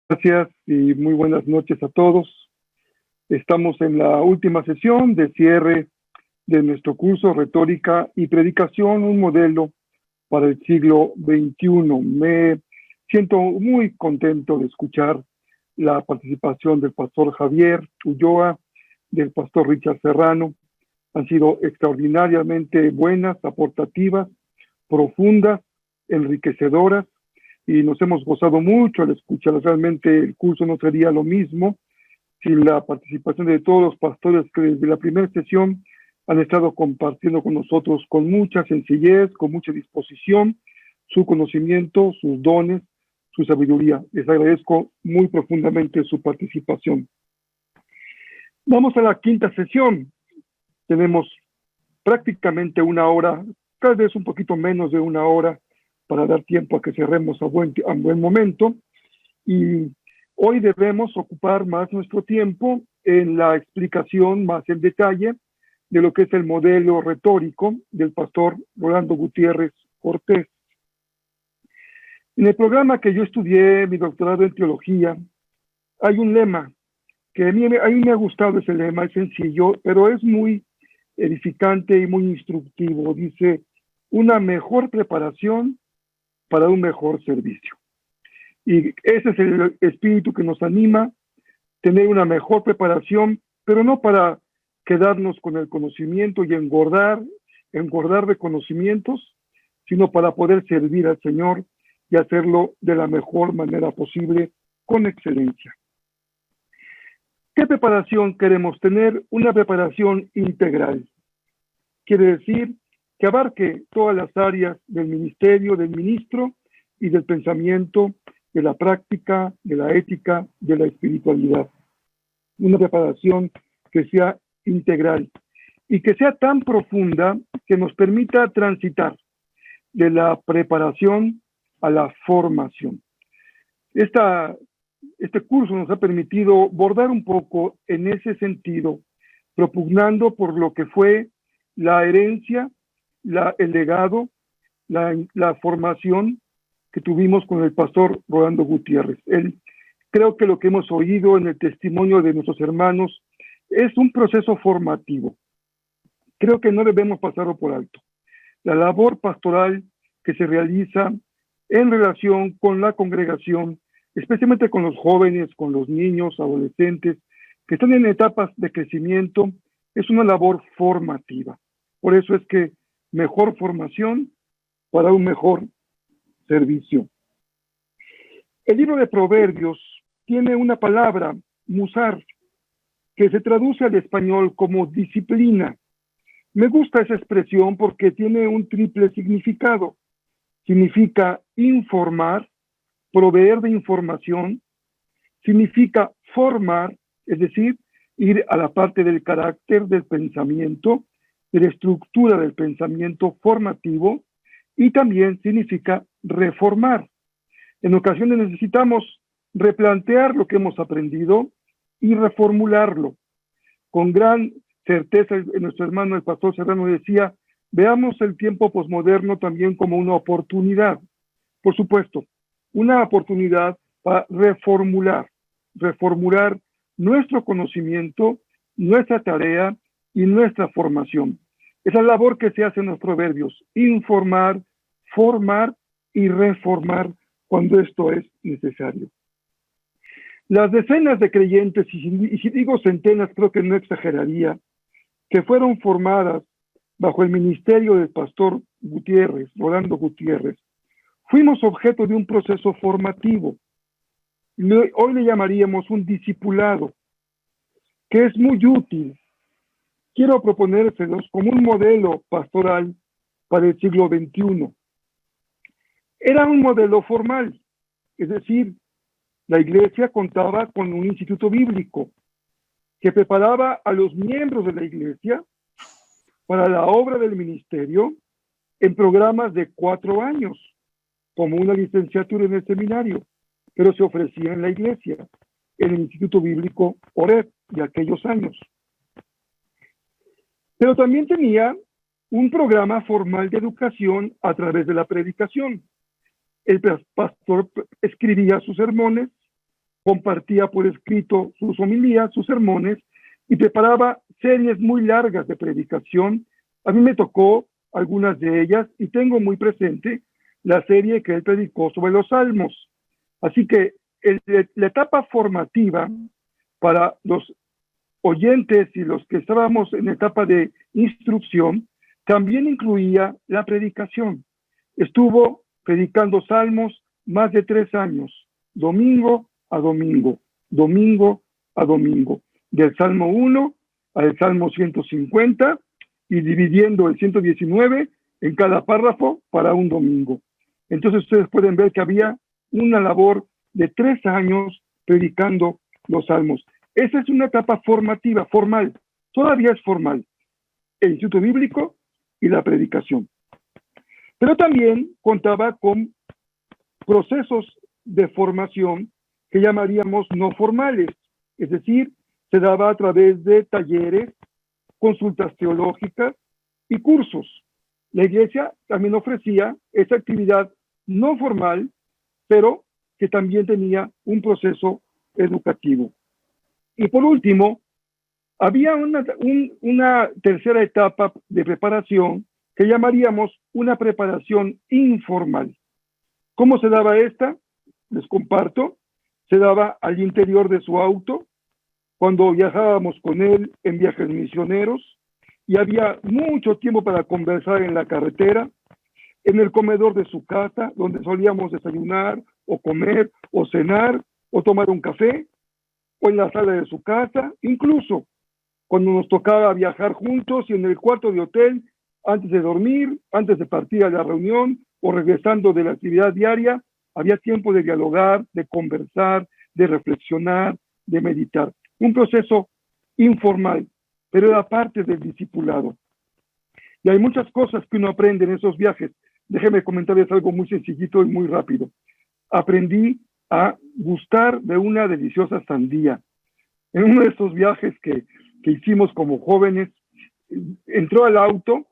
Gracias y muy buenas noches a todos. Estamos en la última sesión de cierre de nuestro curso Retórica y Predicación, un modelo para el siglo XXI. Me siento muy contento de escuchar la participación del pastor Javier Ulloa, del pastor Richard Serrano. Han sido extraordinariamente buenas, aportativas, profundas, enriquecedoras, y nos hemos gozado mucho al escuchar. Realmente el curso no sería lo mismo sin la participación de todos los pastores que desde la primera sesión han estado compartiendo con nosotros con mucha sencillez, con mucha disposición, su conocimiento, sus dones, su sabiduría. Les agradezco muy profundamente su participación. Vamos a la quinta sesión. Tenemos prácticamente una hora, tal vez un poquito menos de una hora, para dar tiempo a que cerremos a buen momento. Y hoy debemos ocupar más nuestro tiempo en la explicación más en detalle de lo que es el modelo retórico del pastor Rolando Gutiérrez Cortés. En el programa que yo estudié mi doctorado en teología, hay un lema que a mí me ha gustado. Ese lema es sencillo, pero es muy edificante y muy instructivo. Dice: una mejor preparación para un mejor servicio. Y ese es el espíritu que nos anima, tener una mejor preparación, pero no para quedarnos con el conocimiento y engordar de conocimientos, sino para poder servir al Señor y hacerlo de la mejor manera posible, con excelencia. ¿Qué preparación queremos tener? Una preparación integral. Quiere decir que abarque todas las áreas del ministerio, del ministro y del pensamiento, de la práctica, de la ética, de la espiritualidad. Una preparación que sea integral y que sea tan profunda que nos permita transitar de la preparación a la formación. Este curso nos ha permitido bordar un poco en ese sentido, propugnando por lo que fue la herencia, el legado, la formación que tuvimos con el pastor Rolando Gutiérrez. Creo que lo que hemos oído en el testimonio de nuestros hermanos es un proceso formativo. Creo que no debemos pasarlo por alto. La labor pastoral que se realiza en relación con la congregación, especialmente con los jóvenes, con los niños, adolescentes, que están en etapas de crecimiento, es una labor formativa. Por eso es que mejor formación para un mejor servicio. El libro de Proverbios tiene una palabra, musar, que se traduce al español como disciplina. Me gusta esa expresión porque tiene un triple significado. Significa informar, proveer de información. Significa formar, es decir, ir a la parte del carácter, del pensamiento, de la estructura del pensamiento formativo. Y también significa reformar. En ocasiones necesitamos replantear lo que hemos aprendido y reformularlo. Con gran certeza, nuestro hermano el pastor Serrano decía: veamos el tiempo posmoderno también como una oportunidad. Por supuesto, una oportunidad para reformular nuestro conocimiento, nuestra tarea y nuestra formación. Es la labor que se hace en los proverbios: informar, formar y reformar cuando esto es necesario. Las decenas de creyentes, y si digo centenas, creo que no exageraría, que fueron formadas bajo el ministerio del pastor Gutiérrez, Rolando Gutiérrez, fuimos objeto de un proceso formativo. Hoy le llamaríamos un discipulado, que es muy útil. Quiero proponérselos como un modelo pastoral para el siglo XXI. Era un modelo formal, es decir, la iglesia contaba con un instituto bíblico que preparaba a los miembros de la iglesia para la obra del ministerio en programas de 4 años, como una licenciatura en el seminario, pero se ofrecía en la iglesia, en el Instituto Bíblico Oreb de aquellos años. Pero también tenía un programa formal de educación a través de la predicación. El pastor escribía sus sermones, compartía por escrito sus homilías, sus sermones, y preparaba series muy largas de predicación. A mí me tocó algunas de ellas y tengo muy presente la serie que él predicó sobre los salmos. Así que la etapa formativa para los oyentes y los que estábamos en etapa de instrucción también incluía la predicación. Estuvo predicando salmos más de 3 años, domingo a domingo, domingo a domingo, del Salmo 1 al Salmo 150 y dividiendo el 119 en cada párrafo para un domingo. Entonces ustedes pueden ver que había una labor de 3 años predicando los salmos. Esa es una etapa formativa, formal, todavía es formal, el instituto bíblico y la predicación. Pero también contaba con procesos de formación que llamaríamos no formales, es decir, se daba a través de talleres, consultas teológicas y cursos. La iglesia también ofrecía esa actividad no formal, pero que también tenía un proceso educativo. Y por último, había una tercera etapa de preparación que llamaríamos una preparación informal. ¿Cómo se daba esta? Les comparto. Se daba al interior de su auto, cuando viajábamos con él en viajes misioneros, y había mucho tiempo para conversar en la carretera, en el comedor de su casa, donde solíamos desayunar, o comer, o cenar, o tomar un café, o en la sala de su casa, incluso cuando nos tocaba viajar juntos y en el cuarto de hotel, antes de dormir, antes de partir a la reunión, o regresando de la actividad diaria, había tiempo de dialogar, de conversar, de reflexionar, de meditar. Un proceso informal, pero era parte del discipulado. Y hay muchas cosas que uno aprende en esos viajes. Déjenme comentarles algo muy sencillito y muy rápido. Aprendí a gustar de una deliciosa sandía. En uno de esos viajes que hicimos como jóvenes, entró al auto,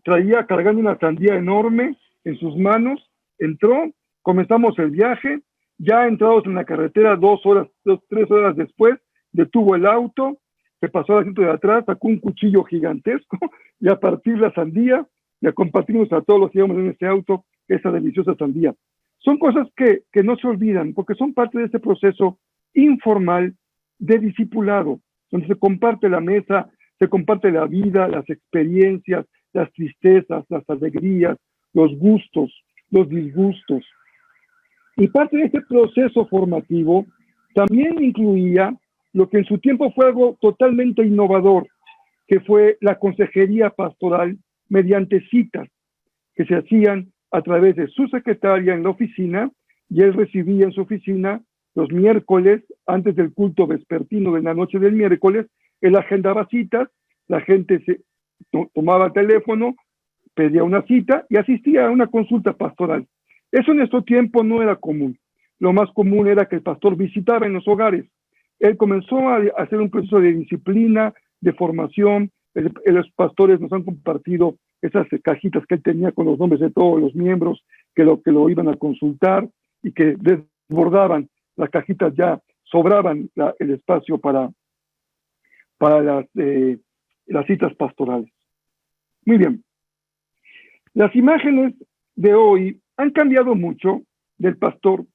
traía cargando una sandía enorme en sus manos, entró, comenzamos el viaje, ya entrados en la carretera 3 horas después, detuvo el auto, se pasó al asiento de atrás, sacó un cuchillo gigantesco y a partir la sandía y a compartirnos a todos los que íbamos en ese auto esa deliciosa sandía. Son cosas que no se olvidan porque son parte de ese proceso informal de discipulado, donde se comparte la mesa, se comparte la vida, las experiencias, las tristezas, las alegrías, los gustos, los disgustos. Y parte de este proceso formativo también incluía lo que en su tiempo fue algo totalmente innovador, que fue la consejería pastoral mediante citas que se hacían a través de su secretaria en la oficina, y él recibía en su oficina los miércoles, antes del culto vespertino de la noche del miércoles, él agendaba citas, la gente tomaba el teléfono, pedía una cita y asistía a una consulta pastoral. Eso en nuestro tiempo no era común. Lo más común era que el pastor visitaba en los hogares. Él comenzó a hacer un proceso de disciplina, de formación. Los pastores nos han compartido esas cajitas que él tenía con los nombres de todos los miembros que lo iban a consultar y que desbordaban las cajitas, ya sobraban el espacio para las citas pastorales. Muy bien. Las imágenes de hoy han cambiado mucho del pastor.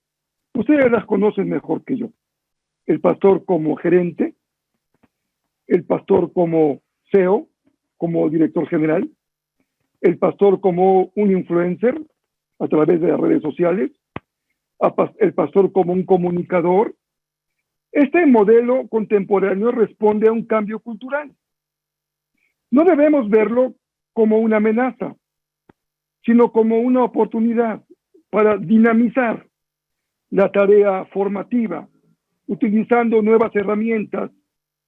Ustedes las conocen mejor que yo. El pastor como gerente, el pastor como CEO, como director general, el pastor como un influencer a través de las redes sociales, el pastor como un comunicador. Este modelo contemporáneo responde a un cambio cultural. No debemos verlo como una amenaza, sino como una oportunidad para dinamizar la tarea formativa, utilizando nuevas herramientas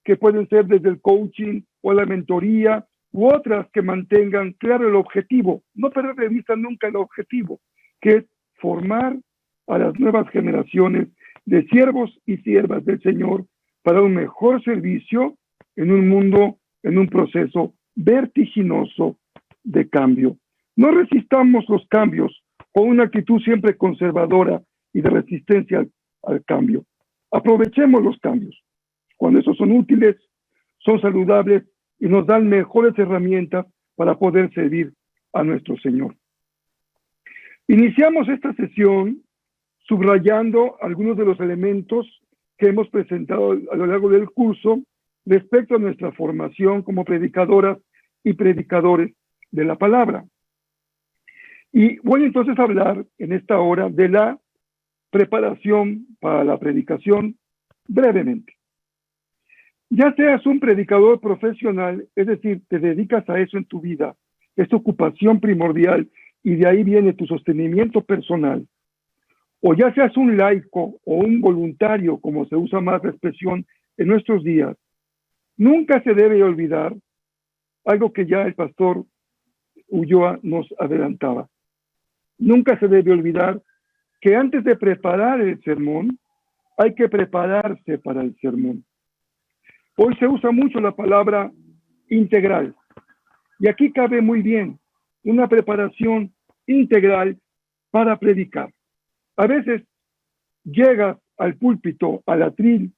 que pueden ser desde el coaching o la mentoría u otras que mantengan claro el objetivo, no perder de vista nunca el objetivo, que es formar a las nuevas generaciones de siervos y siervas del Señor para un mejor servicio en un mundo, en un proceso vertiginoso de cambio. No resistamos los cambios con una actitud siempre conservadora y de resistencia al cambio. Aprovechemos los cambios. Cuando esos son útiles, son saludables y nos dan mejores herramientas para poder servir a nuestro Señor. Iniciamos esta sesión subrayando algunos de los elementos que hemos presentado a lo largo del curso respecto a nuestra formación como predicadoras y predicadores de la palabra. Y voy entonces a hablar en esta hora de la preparación para la predicación brevemente. Ya seas un predicador profesional, es decir, te dedicas a eso en tu vida, es tu ocupación primordial y de ahí viene tu sostenimiento personal, o ya seas un laico o un voluntario, como se usa más la expresión en nuestros días, nunca se debe olvidar algo que ya el pastor Ulloa nos adelantaba. Nunca se debe olvidar que antes de preparar el sermón, hay que prepararse para el sermón. Hoy se usa mucho la palabra integral, y aquí cabe muy bien una preparación integral para predicar. A veces llegas al púlpito, al atril,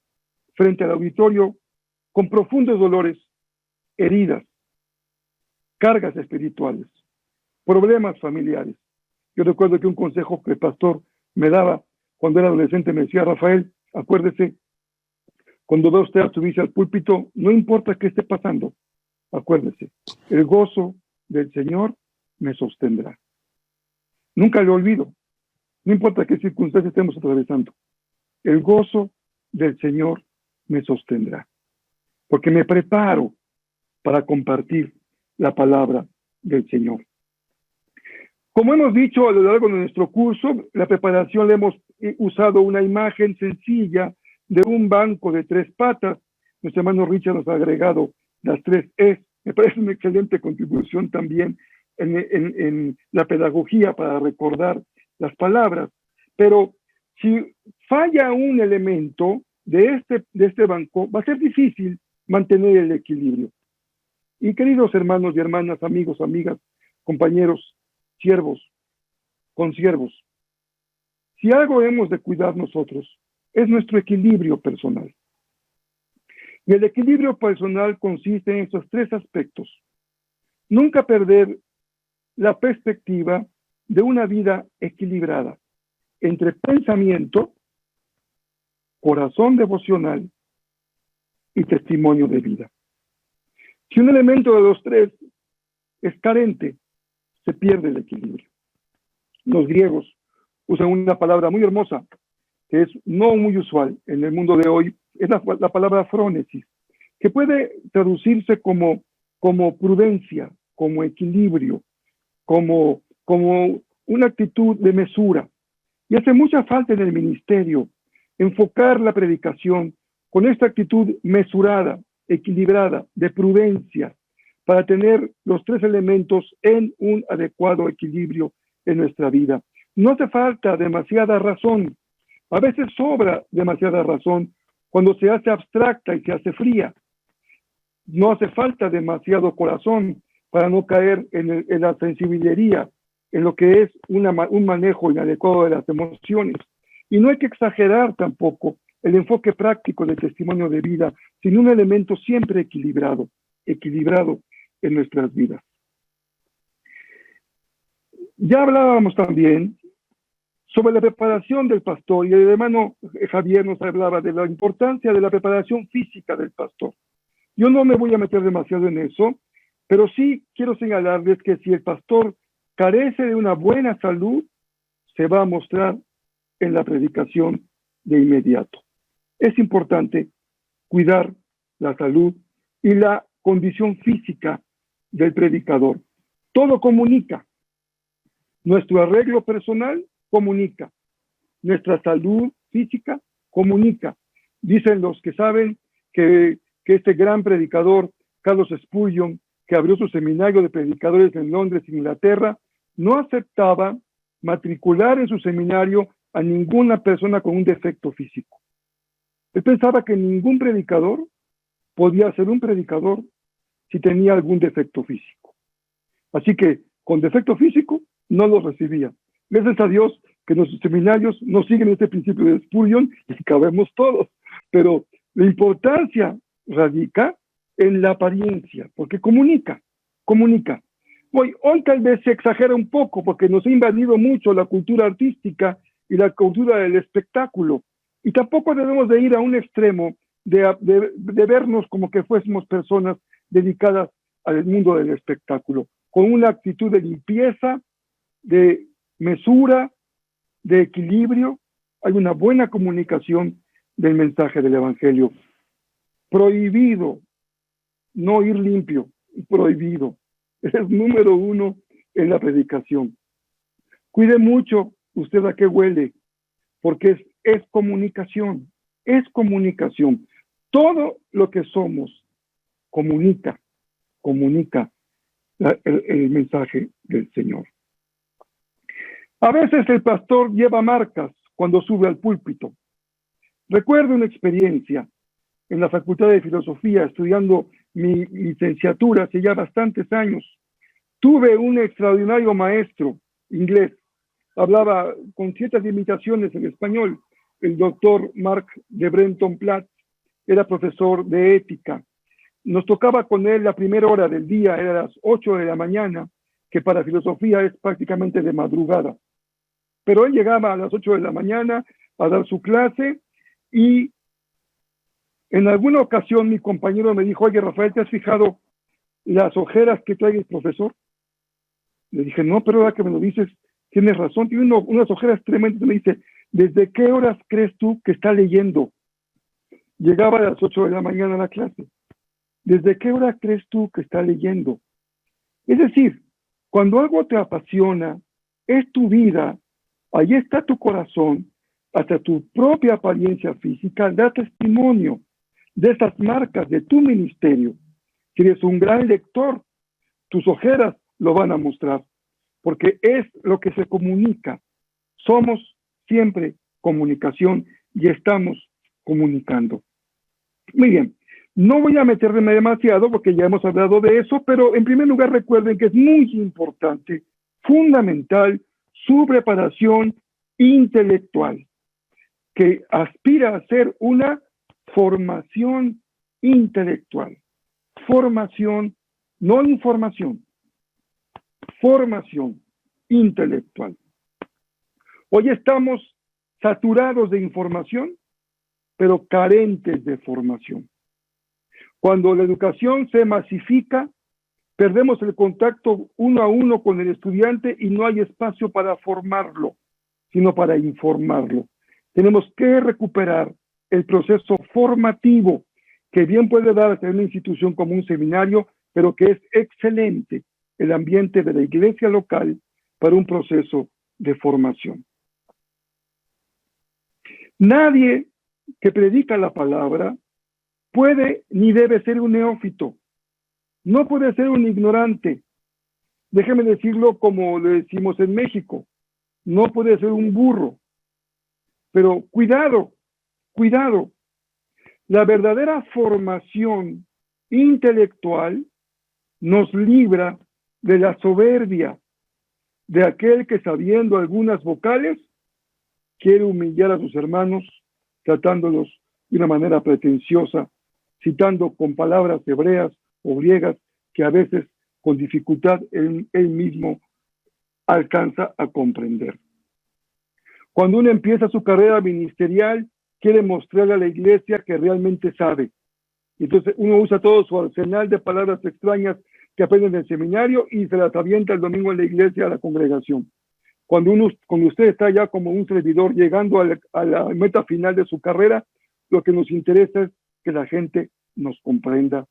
frente al auditorio, con profundos dolores, heridas, cargas espirituales, problemas familiares. Yo recuerdo que un consejo que el pastor me daba cuando era adolescente me decía: Rafael, acuérdese, cuando va usted a subirse al púlpito, no importa qué esté pasando, acuérdese, el gozo del Señor me sostendrá. Nunca lo olvido, no importa qué circunstancias estemos atravesando, el gozo del Señor me sostendrá, porque me preparo para compartir la palabra del Señor. Como hemos dicho a lo largo de nuestro curso, la preparación le hemos usado una imagen sencilla de un banco de 3 patas. Nuestro hermano Richard nos ha agregado las 3 E. Me parece una excelente contribución también en la pedagogía para recordar las palabras. Pero si falla un elemento de este banco, va a ser difícil mantener el equilibrio. Y queridos hermanos y hermanas, amigos, amigas, compañeros, siervos, consiervos, si algo hemos de cuidar nosotros, es nuestro equilibrio personal. Y el equilibrio personal consiste en esos 3 aspectos. Nunca perder la perspectiva de una vida equilibrada entre pensamiento, corazón devocional y testimonio de vida. Si un elemento de los 3 es carente, se pierde el equilibrio. Los griegos usan una palabra muy hermosa, que es no muy usual en el mundo de hoy, es la palabra phronesis, que puede traducirse como prudencia, como equilibrio, como una actitud de mesura. Y hace mucha falta en el ministerio enfocar la predicación con esta actitud mesurada, equilibrada, de prudencia, para tener los 3 elementos en un adecuado equilibrio en nuestra vida. No hace falta demasiada razón. A veces sobra demasiada razón cuando se hace abstracta y se hace fría. No hace falta demasiado corazón para no caer en la sensibilería, en lo que es un manejo inadecuado de las emociones. Y no hay que exagerar tampoco el enfoque práctico del testimonio de vida, sino un elemento siempre equilibrado en nuestras vidas. Ya hablábamos también sobre la preparación del pastor, y el hermano Javier nos hablaba de la importancia de la preparación física del pastor. Yo no me voy a meter demasiado en eso, pero sí quiero señalarles que si el pastor carece de una buena salud, se va a mostrar en la predicación de inmediato. Es importante cuidar la salud y la condición física del predicador. Todo comunica. Nuestro arreglo personal comunica. Nuestra salud física comunica. Dicen los que saben que este gran predicador, Carlos Spurgeon, que abrió su seminario de predicadores en Londres, Inglaterra, no aceptaba matricular en su seminario a ninguna persona con un defecto físico. Él pensaba que ningún predicador podía ser un predicador si tenía algún defecto físico. Así que con defecto físico no lo recibía. Gracias a Dios que nuestros seminarios no siguen este principio de Spurgeon y cabemos todos, pero la importancia radica en la apariencia, porque comunica. Hoy tal vez se exagera un poco porque nos ha invadido mucho la cultura artística y la cultura del espectáculo, y tampoco debemos de ir a un extremo de vernos como que fuésemos personas dedicadas al mundo del espectáculo, con una actitud de limpieza, de mesura, de equilibrio. Hay una buena comunicación del mensaje del Evangelio. Prohibido no ir limpio, prohibido. Es número uno en la predicación. Cuide mucho usted a qué huele, porque es comunicación, es comunicación. Todo lo que somos comunica el mensaje del Señor. A veces el pastor lleva marcas cuando sube al púlpito. Recuerdo una experiencia en la Facultad de Filosofía, estudiando mi licenciatura hace ya bastantes años. Tuve un extraordinario maestro inglés, hablaba con ciertas limitaciones en español, el doctor Mark de Brenton Platt, era profesor de ética. Nos tocaba con él la primera hora del día, era a las 8 de la mañana, que para filosofía es prácticamente de madrugada. Pero él llegaba a las 8 de la mañana a dar su clase, y en alguna ocasión mi compañero me dijo: oye, Rafael, ¿te has fijado las ojeras que trae el profesor? Le dije: no, pero ahora que me lo dices, tienes razón, tiene unas ojeras tremendas. Me dice: ¿desde qué horas crees tú que está leyendo? Llegaba a las 8 de la mañana a la clase. ¿Desde qué hora crees tú que está leyendo? Es decir, cuando algo te apasiona, es tu vida, ahí está tu corazón, hasta tu propia apariencia física da testimonio de esas marcas de tu ministerio. Si eres un gran lector, tus ojeras lo van a mostrar, porque es lo que se comunica. Somos siempre comunicación y estamos comunicando. Muy bien, no voy a meterme demasiado porque ya hemos hablado de eso, pero en primer lugar recuerden que es muy importante, fundamental, su preparación intelectual, que aspira a ser una formación intelectual. Formación, no información. Formación intelectual. Hoy estamos saturados de información, pero carentes de formación. Cuando la educación se masifica, perdemos el contacto uno a uno con el estudiante y no hay espacio para formarlo, sino para informarlo. Tenemos que recuperar el proceso formativo, que bien puede darse en una institución como un seminario, pero que es excelente el ambiente de la iglesia local para un proceso de formación. Nadie que predica la palabra puede ni debe ser un neófito. No puede ser un ignorante. Déjeme decirlo como le decimos en México. No puede ser un burro. Pero cuidado. La verdadera formación intelectual nos libra de la soberbia de aquel que, sabiendo algunas vocales, quiere humillar a sus hermanos, tratándolos de una manera pretenciosa, citando con palabras hebreas o griegas que a veces con dificultad él mismo alcanza a comprender. Cuando uno empieza su carrera ministerial, quiere mostrarle a la iglesia que realmente sabe. Entonces uno usa todo su arsenal de palabras extrañas que aprenden en el seminario y se las avienta el domingo en la iglesia a la congregación. Cuando usted está ya como un servidor llegando a la meta final de su carrera, lo que nos interesa es que la gente nos comprenda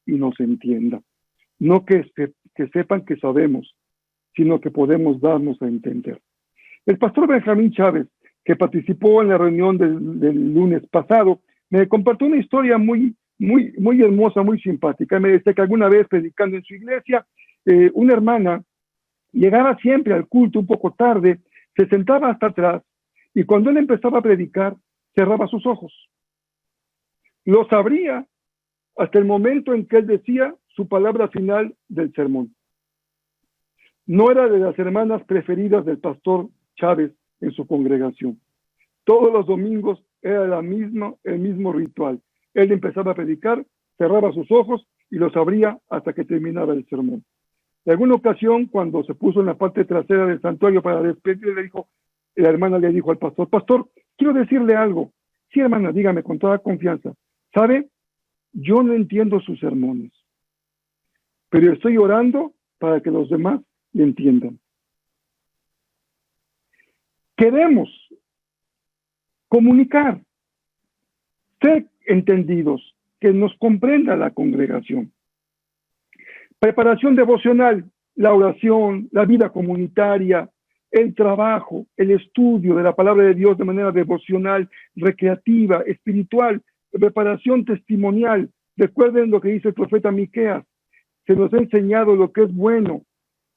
y nos entienda. No que sepan que sabemos, sino que podemos darnos a entender. El pastor Benjamín Chávez, que participó en la reunión del lunes pasado, me compartió una historia muy hermosa, muy simpática. Me decía que alguna vez, predicando en su iglesia, una hermana llegaba siempre al culto un poco tarde, se sentaba hasta atrás, y cuando él empezaba a predicar, cerraba sus ojos. Los abría hasta el momento en que él decía su palabra final del sermón. No era de las hermanas preferidas del pastor Chávez en su congregación. Todos los domingos era el mismo ritual. Él empezaba a predicar, cerraba sus ojos y los abría hasta que terminaba el sermón. En alguna ocasión, cuando se puso en la parte trasera del santuario para despedir, la hermana le dijo al pastor: pastor, quiero decirle algo. Sí, hermana, dígame con toda confianza. ¿Sabe? Yo no entiendo sus sermones, pero estoy orando para que los demás le entiendan. Queremos comunicar, ser entendidos, que nos comprenda la congregación. Preparación devocional, la oración, la vida comunitaria, el trabajo, el estudio de la palabra de Dios de manera devocional, recreativa, espiritual, preparación testimonial. Recuerden lo que dice el profeta Miqueas. Se nos ha enseñado lo que es bueno.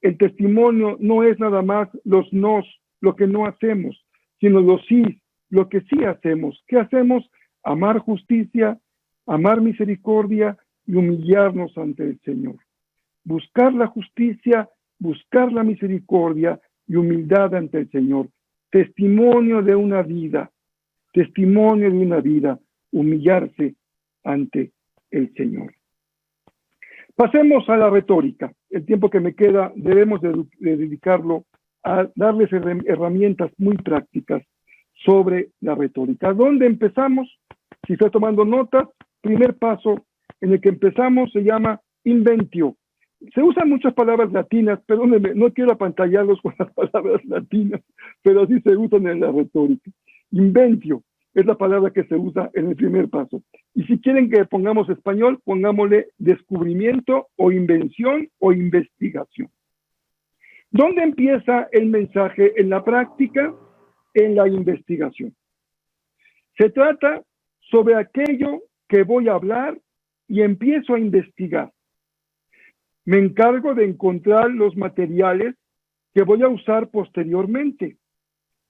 El testimonio no es nada más los nos, lo que no hacemos, sino los sí, lo que sí hacemos. ¿Qué hacemos? Amar justicia, amar misericordia y humillarnos ante el Señor. Buscar la justicia, buscar la misericordia y humildad ante el Señor. Testimonio de una vida, humillarse ante el Señor. Pasemos a la retórica. El tiempo que me queda debemos de dedicarlo a darles herramientas muy prácticas sobre la retórica. ¿Dónde empezamos? Si está tomando notas, primer paso en el que empezamos se llama inventio. Se usan muchas palabras latinas, perdónenme, no quiero apantallarlos con las palabras latinas, pero así se usan en la retórica. Inventio es la palabra que se usa en el primer paso. Y si quieren que pongamos español, pongámosle descubrimiento o invención o investigación. ¿Dónde empieza el mensaje en la práctica? En la investigación. Se trata sobre aquello que voy a hablar y empiezo a investigar. Me encargo de encontrar los materiales que voy a usar posteriormente.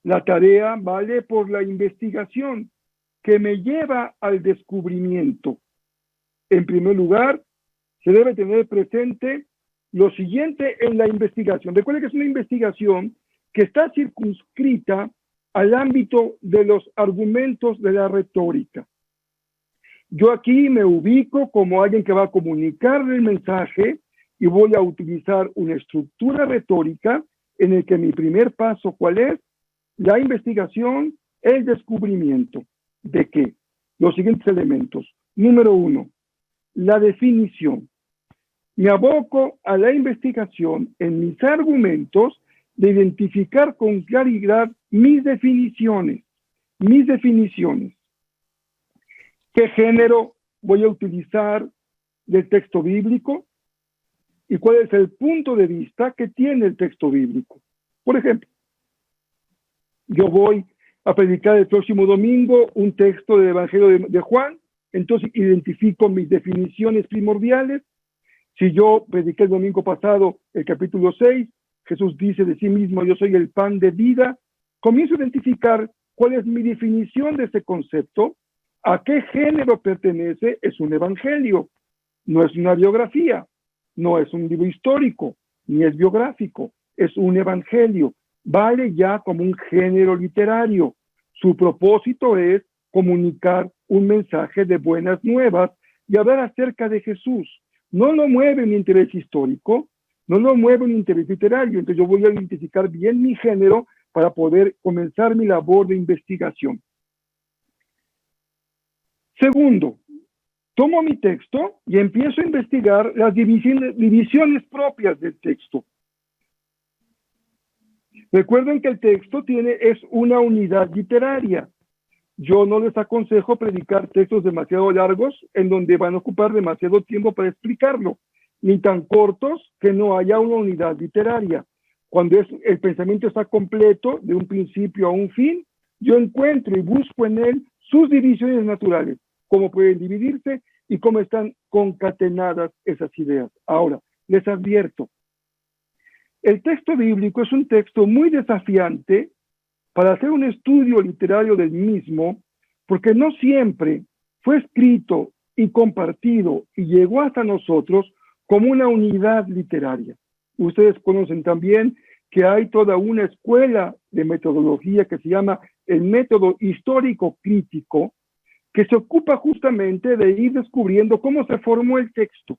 La tarea vale por la investigación que me lleva al descubrimiento. En primer lugar, se debe tener presente lo siguiente en la investigación. Recuerden que es una investigación que está circunscrita al ámbito de los argumentos de la retórica. Yo aquí me ubico como alguien que va a comunicar el mensaje y voy a utilizar una estructura retórica en el que mi primer paso, ¿cuál es? La investigación, el descubrimiento. ¿De qué? Los siguientes elementos. Número 1, la definición. Me aboco a la investigación en mis argumentos de identificar con claridad mis definiciones. ¿Qué género voy a utilizar del texto bíblico? ¿Y cuál es el punto de vista que tiene el texto bíblico? Por ejemplo, yo voy a predicar el próximo domingo un texto del Evangelio de Juan, entonces identifico mis definiciones primordiales. Si yo prediqué el domingo pasado el capítulo 6, Jesús dice de sí mismo: yo soy el pan de vida, comienzo a identificar cuál es mi definición de ese concepto, a qué género pertenece. Es un evangelio, no es una biografía. No es un libro histórico, ni es biográfico, es un evangelio. Vale ya como un género literario. Su propósito es comunicar un mensaje de buenas nuevas y hablar acerca de Jesús. No lo mueve un interés histórico, no lo mueve un interés literario. Entonces yo voy a identificar bien mi género para poder comenzar mi labor de investigación. Segundo, tomo mi texto y empiezo a investigar las divisiones propias del texto. Recuerden que el texto es una unidad literaria. Yo no les aconsejo predicar textos demasiado largos en donde van a ocupar demasiado tiempo para explicarlo, ni tan cortos que no haya una unidad literaria. Cuando el pensamiento está completo, de un principio a un fin, yo encuentro y busco en él sus divisiones naturales, cómo pueden dividirse y cómo están concatenadas esas ideas. Ahora, les advierto, el texto bíblico es un texto muy desafiante para hacer un estudio literario del mismo, porque no siempre fue escrito y compartido y llegó hasta nosotros como una unidad literaria. Ustedes conocen también que hay toda una escuela de metodología que se llama el método histórico crítico, que se ocupa justamente de ir descubriendo cómo se formó el texto,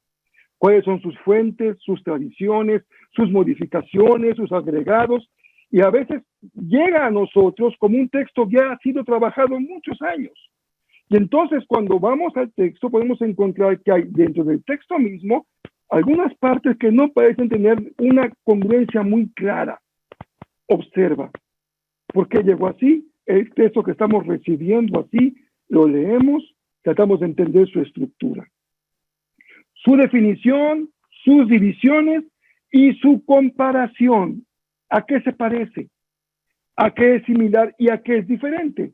cuáles son sus fuentes, sus tradiciones, sus modificaciones, sus agregados, y a veces llega a nosotros como un texto que ha sido trabajado muchos años. Y entonces cuando vamos al texto podemos encontrar que hay dentro del texto mismo algunas partes que no parecen tener una congruencia muy clara. Observa, ¿por qué llegó así? El texto que estamos recibiendo así, lo leemos, tratamos de entender su estructura, su definición, sus divisiones y su comparación. ¿A qué se parece? ¿A qué es similar y a qué es diferente?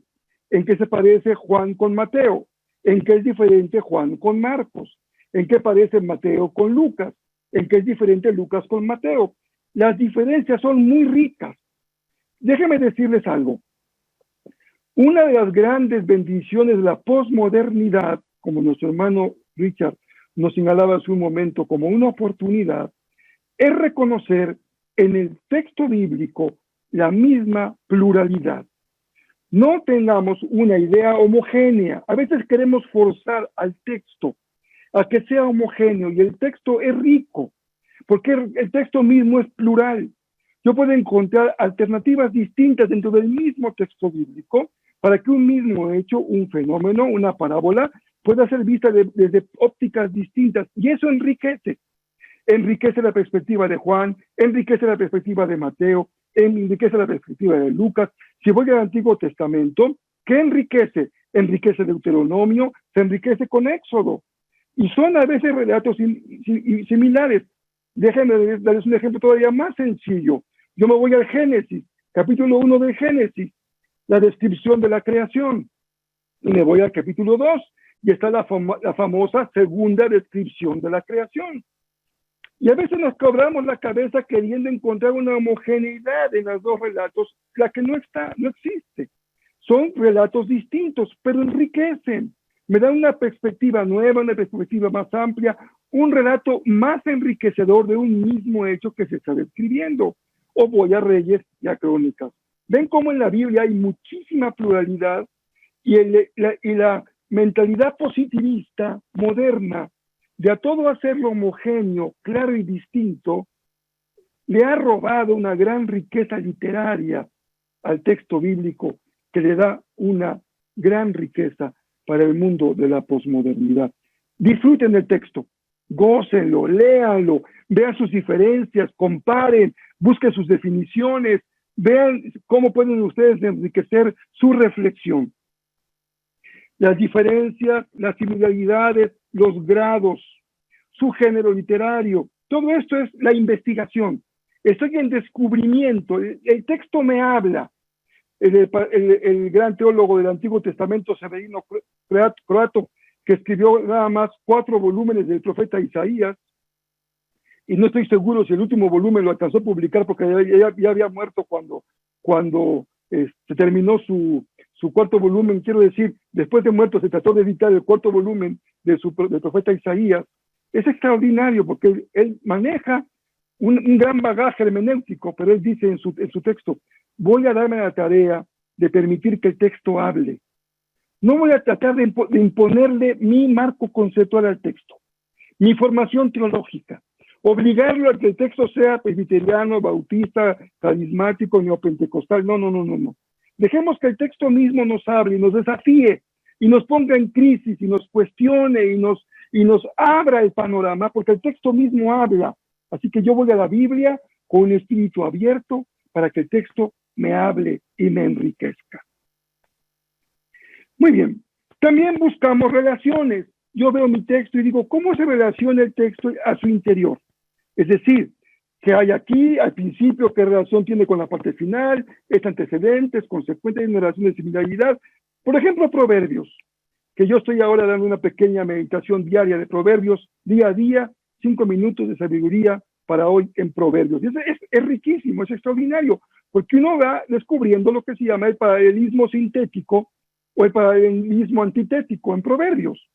¿En qué se parece Juan con Mateo? ¿En qué es diferente Juan con Marcos? ¿En qué parece Mateo con Lucas? ¿En qué es diferente Lucas con Mateo? Las diferencias son muy ricas. Déjenme decirles algo. Una de las grandes bendiciones de la posmodernidad, como nuestro hermano Richard nos señalaba hace un momento como una oportunidad, es reconocer en el texto bíblico la misma pluralidad. No tengamos una idea homogénea. A veces queremos forzar al texto a que sea homogéneo, y el texto es rico, porque el texto mismo es plural. Yo puedo encontrar alternativas distintas dentro del mismo texto bíblico para que un mismo hecho, un fenómeno, una parábola, pueda ser vista desde ópticas distintas, y eso enriquece. Enriquece la perspectiva de Juan, enriquece la perspectiva de Mateo, enriquece la perspectiva de Lucas. Si voy al Antiguo Testamento, ¿qué enriquece? Enriquece Deuteronomio, se enriquece con Éxodo. Y son a veces relatos similares. Déjenme darles un ejemplo todavía más sencillo. Yo me voy al Génesis, capítulo 1 del Génesis, la descripción de la creación. Y me voy al capítulo 2, y está la famosa segunda descripción de la creación. Y a veces nos cobramos la cabeza queriendo encontrar una homogeneidad en los dos relatos, la que no existe. Son relatos distintos, pero enriquecen. Me dan una perspectiva nueva, una perspectiva más amplia, un relato más enriquecedor de un mismo hecho que se está describiendo. O voy a Reyes y a Crónicas. Ven cómo en la Biblia hay muchísima pluralidad, y la mentalidad positivista moderna de a todo hacerlo homogéneo, claro y distinto, le ha robado una gran riqueza literaria al texto bíblico, que le da una gran riqueza para el mundo de la posmodernidad. Disfruten el texto, gócenlo, léanlo, vean sus diferencias, comparen, busquen sus definiciones, vean cómo pueden ustedes enriquecer su reflexión. Las diferencias, las similaridades, los grados, su género literario, todo esto es la investigación. Estoy en descubrimiento, el texto me habla. El gran teólogo del Antiguo Testamento, Severino Croato, que escribió nada más 4 volúmenes del profeta Isaías, y no estoy seguro si el último volumen lo alcanzó a publicar, porque ya había muerto cuando se terminó su 4º volumen. Quiero decir, después de muerto se trató de editar el 4º volumen del profeta Isaías. Es extraordinario porque él maneja un gran bagaje hermenéutico, pero él dice en su texto: voy a darme la tarea de permitir que el texto hable. No voy a tratar de imponerle mi marco conceptual al texto, mi formación teológica, obligarlo a que el texto sea presbiteriano, bautista, carismático, neopentecostal. No. Dejemos que el texto mismo nos hable y nos desafíe y nos ponga en crisis y nos cuestione y nos abra el panorama, porque el texto mismo habla. Así que yo voy a la Biblia con un espíritu abierto para que el texto me hable y me enriquezca. Muy bien. También buscamos relaciones. Yo veo mi texto y digo, ¿cómo se relaciona el texto a su interior? Es decir, ¿qué hay aquí al principio? ¿Qué relación tiene con la parte final? ¿Es antecedente? ¿Es consecuente? ¿Hay una relación de similaridad? Por ejemplo, Proverbios, que yo estoy ahora dando una pequeña meditación diaria de Proverbios, día a día, 5 minutos de sabiduría para hoy en Proverbios. Y es riquísimo, es extraordinario, porque uno va descubriendo lo que se llama el paralelismo sintético o el paralelismo antitético en Proverbios.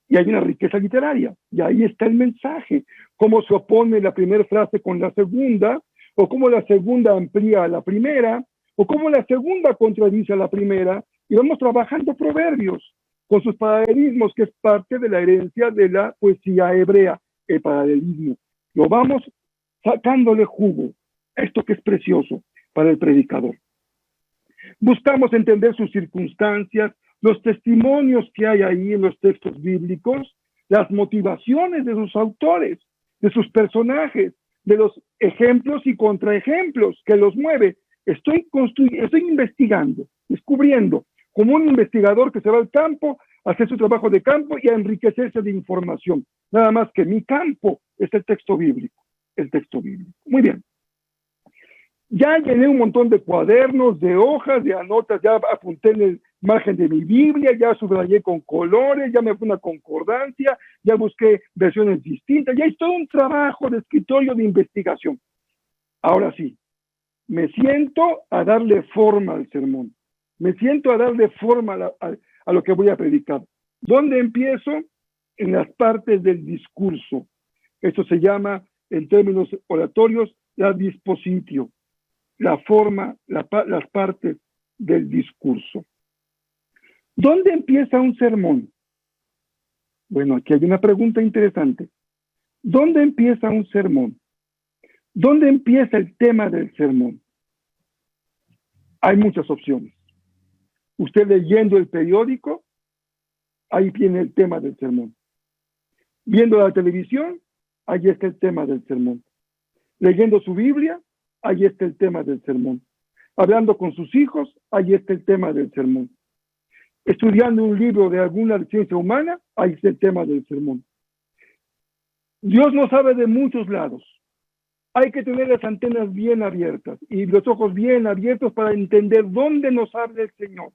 Y hay una riqueza literaria, y ahí está el mensaje, cómo se opone la primera frase con la segunda, o cómo la segunda amplía a la primera, o cómo la segunda contradice a la primera, y vamos trabajando proverbios con sus paralelismos, que es parte de la herencia de la poesía hebrea, el paralelismo. Lo vamos sacándole jugo, esto que es precioso para el predicador. Buscamos entender sus circunstancias, los testimonios que hay ahí en los textos bíblicos, las motivaciones de sus autores, de sus personajes, de los ejemplos y contraejemplos que los mueve. Estoy investigando, descubriendo, como un investigador que se va al campo a hacer su trabajo de campo y a enriquecerse de información. Nada más que mi campo es el texto bíblico, el texto bíblico. Muy bien. Ya llené un montón de cuadernos, de hojas, de anotas, ya apunté en el margen de mi Biblia, ya subrayé con colores, ya me fue una concordancia, ya busqué versiones distintas, ya es todo un trabajo de escritorio de investigación. Ahora sí, me siento a darle forma al sermón, me siento a darle forma a lo que voy a predicar. ¿Dónde empiezo? En las partes del discurso. Esto se llama, en términos oratorios, la dispositio. La forma, las partes del discurso. ¿Dónde empieza un sermón? Bueno, aquí hay una pregunta interesante. ¿Dónde empieza un sermón? ¿Dónde empieza el tema del sermón? Hay muchas opciones. Usted leyendo el periódico, ahí tiene el tema del sermón. Viendo la televisión, ahí está el tema del sermón. Leyendo su Biblia, ahí está el tema del sermón. Hablando con sus hijos, ahí está el tema del sermón. Estudiando un libro de alguna ciencia humana, ahí está el tema del sermón. Dios nos sabe de muchos lados. Hay que tener las antenas bien abiertas y los ojos bien abiertos para entender dónde nos habla el Señor.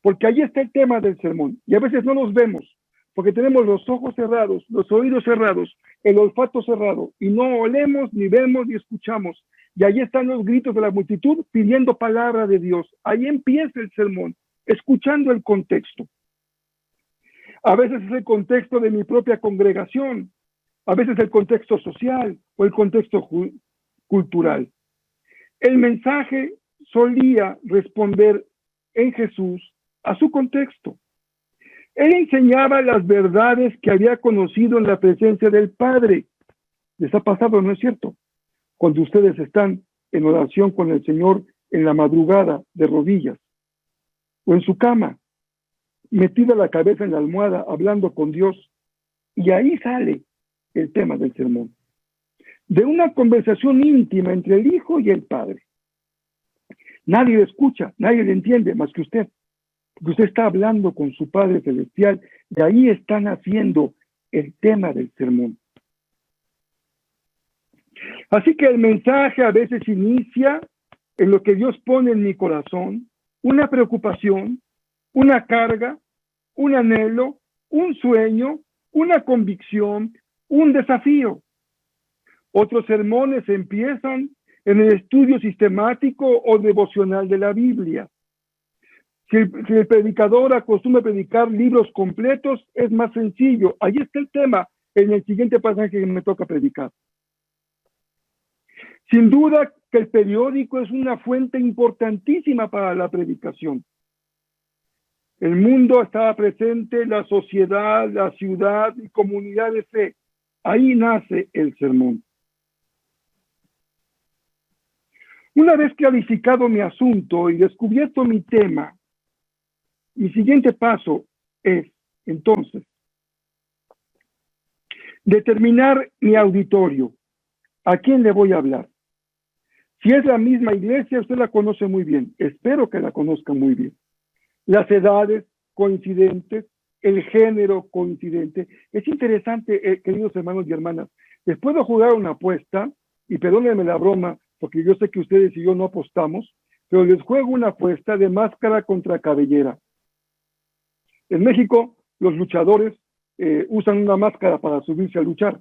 Porque ahí está el tema del sermón. Y a veces no los vemos, porque tenemos los ojos cerrados, los oídos cerrados, el olfato cerrado, y no olemos, ni vemos, ni escuchamos. Y ahí están los gritos de la multitud pidiendo palabra de Dios. Ahí empieza el sermón, escuchando el contexto. A veces es el contexto de mi propia congregación, a veces el contexto social o el contexto cultural. El mensaje solía responder en Jesús a su contexto. Él enseñaba las verdades que había conocido en la presencia del Padre. ¿Les ha pasado, no es cierto? Cuando ustedes están en oración con el Señor en la madrugada de rodillas o en su cama, metida la cabeza en la almohada hablando con Dios, y ahí sale el tema del sermón, de una conversación íntima entre el Hijo y el Padre. Nadie le escucha, nadie le entiende más que usted, porque usted está hablando con su Padre Celestial, y ahí están haciendo el tema del sermón. Así que el mensaje a veces inicia en lo que Dios pone en mi corazón, una preocupación, una carga, un anhelo, un sueño, una convicción, un desafío. Otros sermones empiezan en el estudio sistemático o devocional de la Biblia. Si el predicador acostumbra a predicar libros completos, es más sencillo. Ahí está el tema en el siguiente pasaje que me toca predicar. Sin duda que el periódico es una fuente importantísima para la predicación. El mundo estaba presente, la sociedad, la ciudad y comunidad de fe. Ahí nace el sermón. Una vez clarificado mi asunto y descubierto mi tema, mi siguiente paso es, entonces, determinar mi auditorio. ¿A quién le voy a hablar? Si es la misma iglesia, usted la conoce muy bien. Espero que la conozca muy bien. Las edades coincidentes, el género coincidente. Es interesante, queridos hermanos y hermanas. Les puedo jugar una apuesta, y perdónenme la broma, porque yo sé que ustedes y yo no apostamos, pero les juego una apuesta de máscara contra cabellera. En México, los luchadores usan una máscara para subirse a luchar.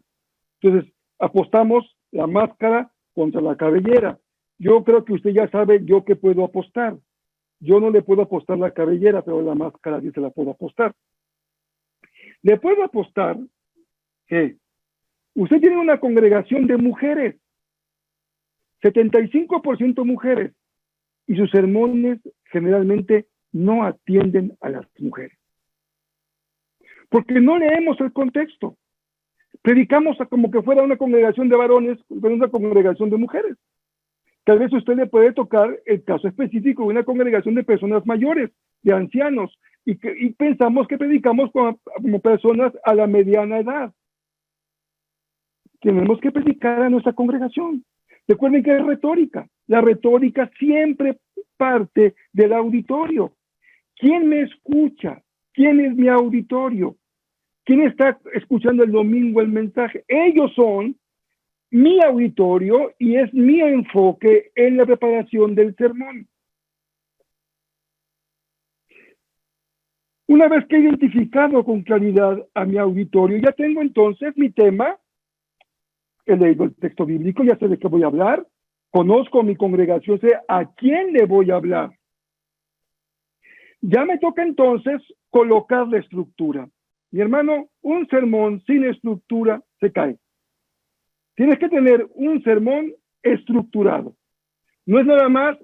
Entonces, apostamos la máscara contra la cabellera. Yo creo que usted ya sabe yo qué puedo apostar. Yo no le puedo apostar la cabellera, pero la máscara sí se la puedo apostar. Le puedo apostar que usted tiene una congregación de mujeres. 75% mujeres, y sus sermones generalmente no atienden a las mujeres. Porque no leemos el contexto. Predicamos como que fuera una congregación de varones, pero una congregación de mujeres. Tal vez usted le puede tocar el caso específico de una congregación de personas mayores, de ancianos, y pensamos que predicamos como personas a la mediana edad. Tenemos que predicar a nuestra congregación. Recuerden que es retórica. La retórica siempre parte del auditorio. ¿Quién me escucha? ¿Quién es mi auditorio? ¿Quién está escuchando el domingo el mensaje? Ellos son mi auditorio y es mi enfoque en la preparación del sermón. Una vez que he identificado con claridad a mi auditorio, ya tengo entonces mi tema, he leído el texto bíblico, ya sé de qué voy a hablar, conozco a mi congregación, sé a quién le voy a hablar. Ya me toca entonces colocar la estructura. Mi hermano, un sermón sin estructura se cae. Tienes que tener un sermón estructurado. No es nada más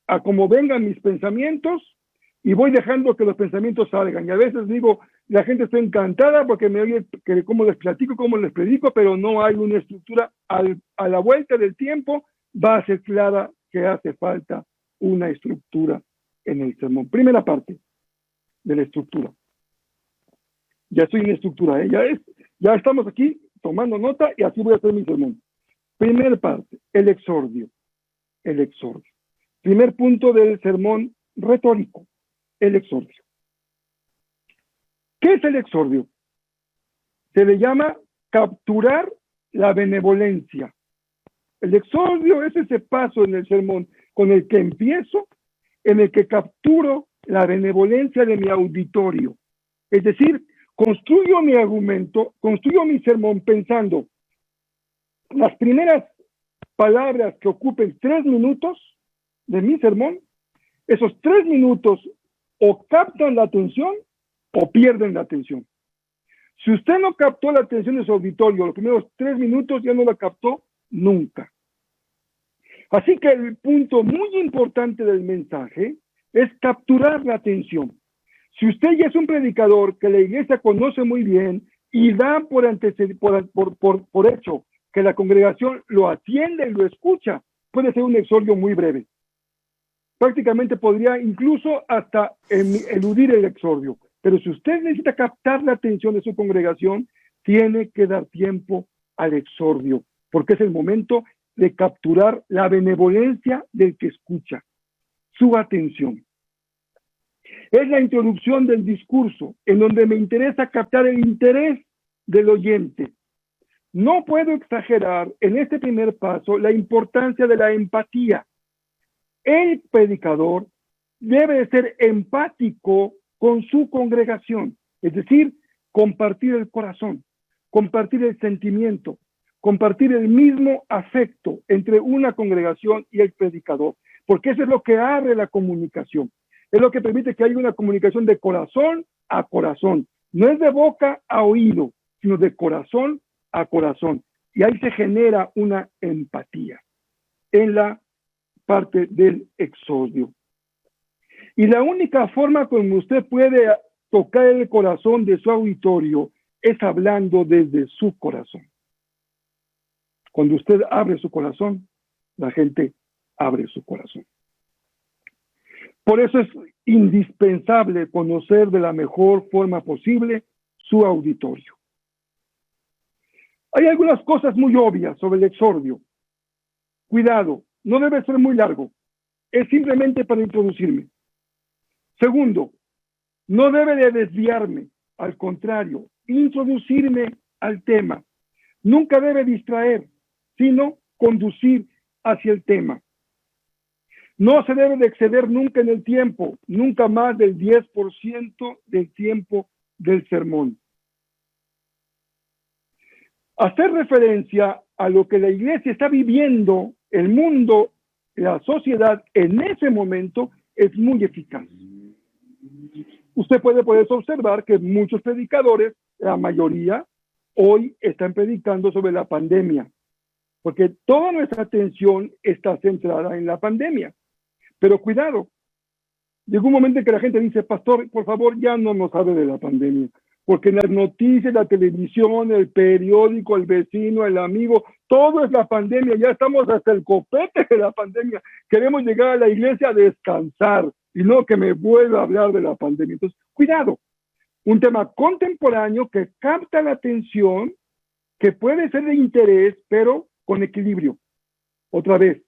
a como vengan mis pensamientos y voy dejando que los pensamientos salgan. Y a veces digo, la gente está encantada porque me oye que cómo les platico, cómo les predico, pero no hay una estructura. A la vuelta del tiempo va a ser clara que hace falta una estructura en el sermón. Primera parte de la estructura. Ya estoy en estructura, ya estamos aquí tomando nota y así voy a hacer mi sermón. Primera parte, el exordio. El exordio. Primer punto del sermón retórico, el exordio. ¿Qué es el exordio? Se le llama capturar la benevolencia. El exordio es ese paso en el sermón con el que empiezo, en el que capturo la benevolencia de mi auditorio. Es decir, construyo mi argumento, construyo mi sermón pensando las primeras palabras que ocupen 3 minutos de mi sermón, esos 3 minutos o captan la atención o pierden la atención. Si usted no captó la atención de su auditorio los primeros 3 minutos, ya no la captó nunca. Así que el punto muy importante del mensaje es capturar la atención. Si usted ya es un predicador que la iglesia conoce muy bien y da por hecho que la congregación lo atiende y lo escucha, puede ser un exordio muy breve. Prácticamente podría incluso hasta eludir el exordio. Pero si usted necesita captar la atención de su congregación, tiene que dar tiempo al exordio, porque es el momento de capturar la benevolencia del que escucha, su atención. Es la introducción del discurso, en donde me interesa captar el interés del oyente. No puedo exagerar en este primer paso la importancia de la empatía. El predicador debe ser empático con su congregación, es decir, compartir el corazón, compartir el sentimiento, compartir el mismo afecto entre una congregación y el predicador, porque eso es lo que abre la comunicación. Es lo que permite que haya una comunicación de corazón a corazón. No es de boca a oído, sino de corazón a corazón. Y ahí se genera una empatía en la parte del exordio. Y la única forma como usted puede tocar el corazón de su auditorio es hablando desde su corazón. Cuando usted abre su corazón, la gente abre su corazón. Por eso es indispensable conocer de la mejor forma posible su auditorio. Hay algunas cosas muy obvias sobre el exordio. Cuidado, no debe ser muy largo. Es simplemente para introducirme. Segundo, no debe de desviarme. Al contrario, introducirme al tema. Nunca debe distraer, sino conducir hacia el tema. No se debe de exceder nunca en el tiempo, nunca más del 10% del tiempo del sermón. Hacer referencia a lo que la iglesia está viviendo, el mundo, la sociedad, en ese momento, es muy eficaz. Usted puede observar que muchos predicadores, la mayoría, hoy están predicando sobre la pandemia. porque toda nuestra atención está centrada en la pandemia. Pero cuidado, llegó un momento en que la gente dice, pastor, por favor, ya no nos hable de la pandemia, porque en las noticias, la televisión, el periódico, el vecino, el amigo, todo es la pandemia, ya estamos hasta el copete de la pandemia. Queremos llegar a la iglesia a descansar y no que me vuelva a hablar de la pandemia. Entonces, cuidado, un tema contemporáneo que capta la atención, que puede ser de interés, pero con equilibrio. Otra vez,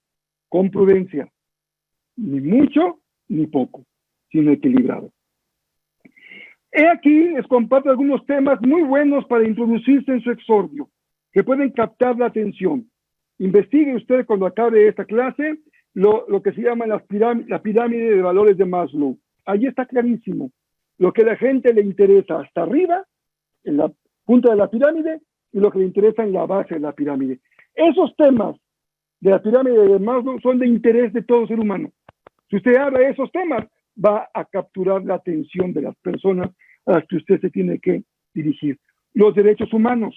con prudencia. Ni mucho, ni poco, sino equilibrado. He aquí, les comparto algunos temas muy buenos para introducirse en su exordio, que pueden captar la atención. Investigue usted cuando acabe esta clase lo que se llama la pirámide de valores de Maslow. Allí está clarísimo lo que a la gente le interesa hasta arriba, en la punta de la pirámide, y lo que le interesa en la base de la pirámide. Esos temas de la pirámide de Maslow son de interés de todo ser humano. Si usted habla de esos temas, va a capturar la atención de las personas a las que usted se tiene que dirigir. Los derechos humanos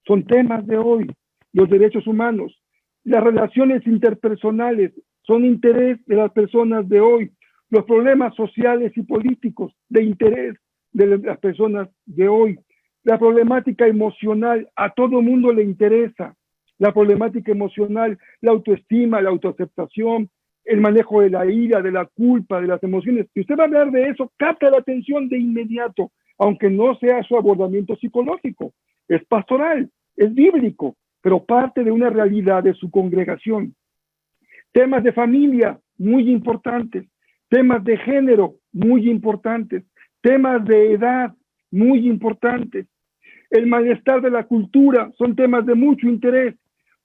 son temas de hoy. Los derechos humanos, las relaciones interpersonales son interés de las personas de hoy. Los problemas sociales y políticos de interés de las personas de hoy. La problemática emocional a todo mundo le interesa. La problemática emocional, la autoestima, la autoaceptación, el manejo de la ira, de la culpa, de las emociones. Si usted va a hablar de eso, capta la atención de inmediato, aunque no sea su abordamiento psicológico. Es pastoral, es bíblico, pero parte de una realidad de su congregación. Temas de familia, muy importantes. Temas de género, muy importantes. Temas de edad, muy importantes. El malestar de la cultura son temas de mucho interés.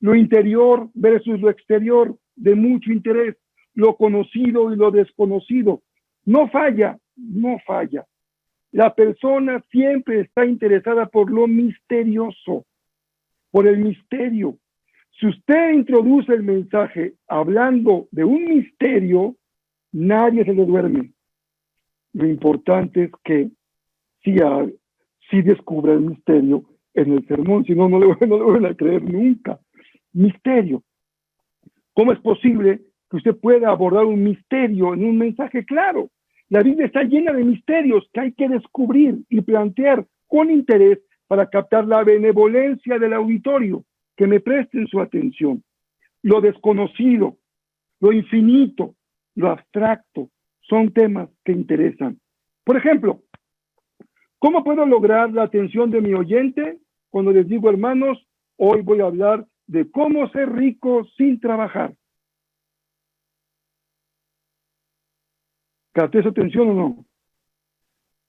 Lo interior versus lo exterior, de mucho interés. Lo conocido y lo desconocido. No falla, no falla. La persona siempre está interesada por lo misterioso, por el misterio. Si usted introduce el mensaje hablando de un misterio, nadie se le duerme. Lo importante es que sí descubra el misterio en el sermón, si no, no le van a creer nunca. Misterio. ¿Cómo es posible que usted pueda abordar un misterio en un mensaje claro? La Biblia está llena de misterios que hay que descubrir y plantear con interés para captar la benevolencia del auditorio, que me presten su atención. Lo desconocido, lo infinito, lo abstracto, son temas que interesan. Por ejemplo, ¿cómo puedo lograr la atención de mi oyente cuando les digo, hermanos, hoy voy a hablar de cómo ser rico sin trabajar? ¿Capté su atención o no?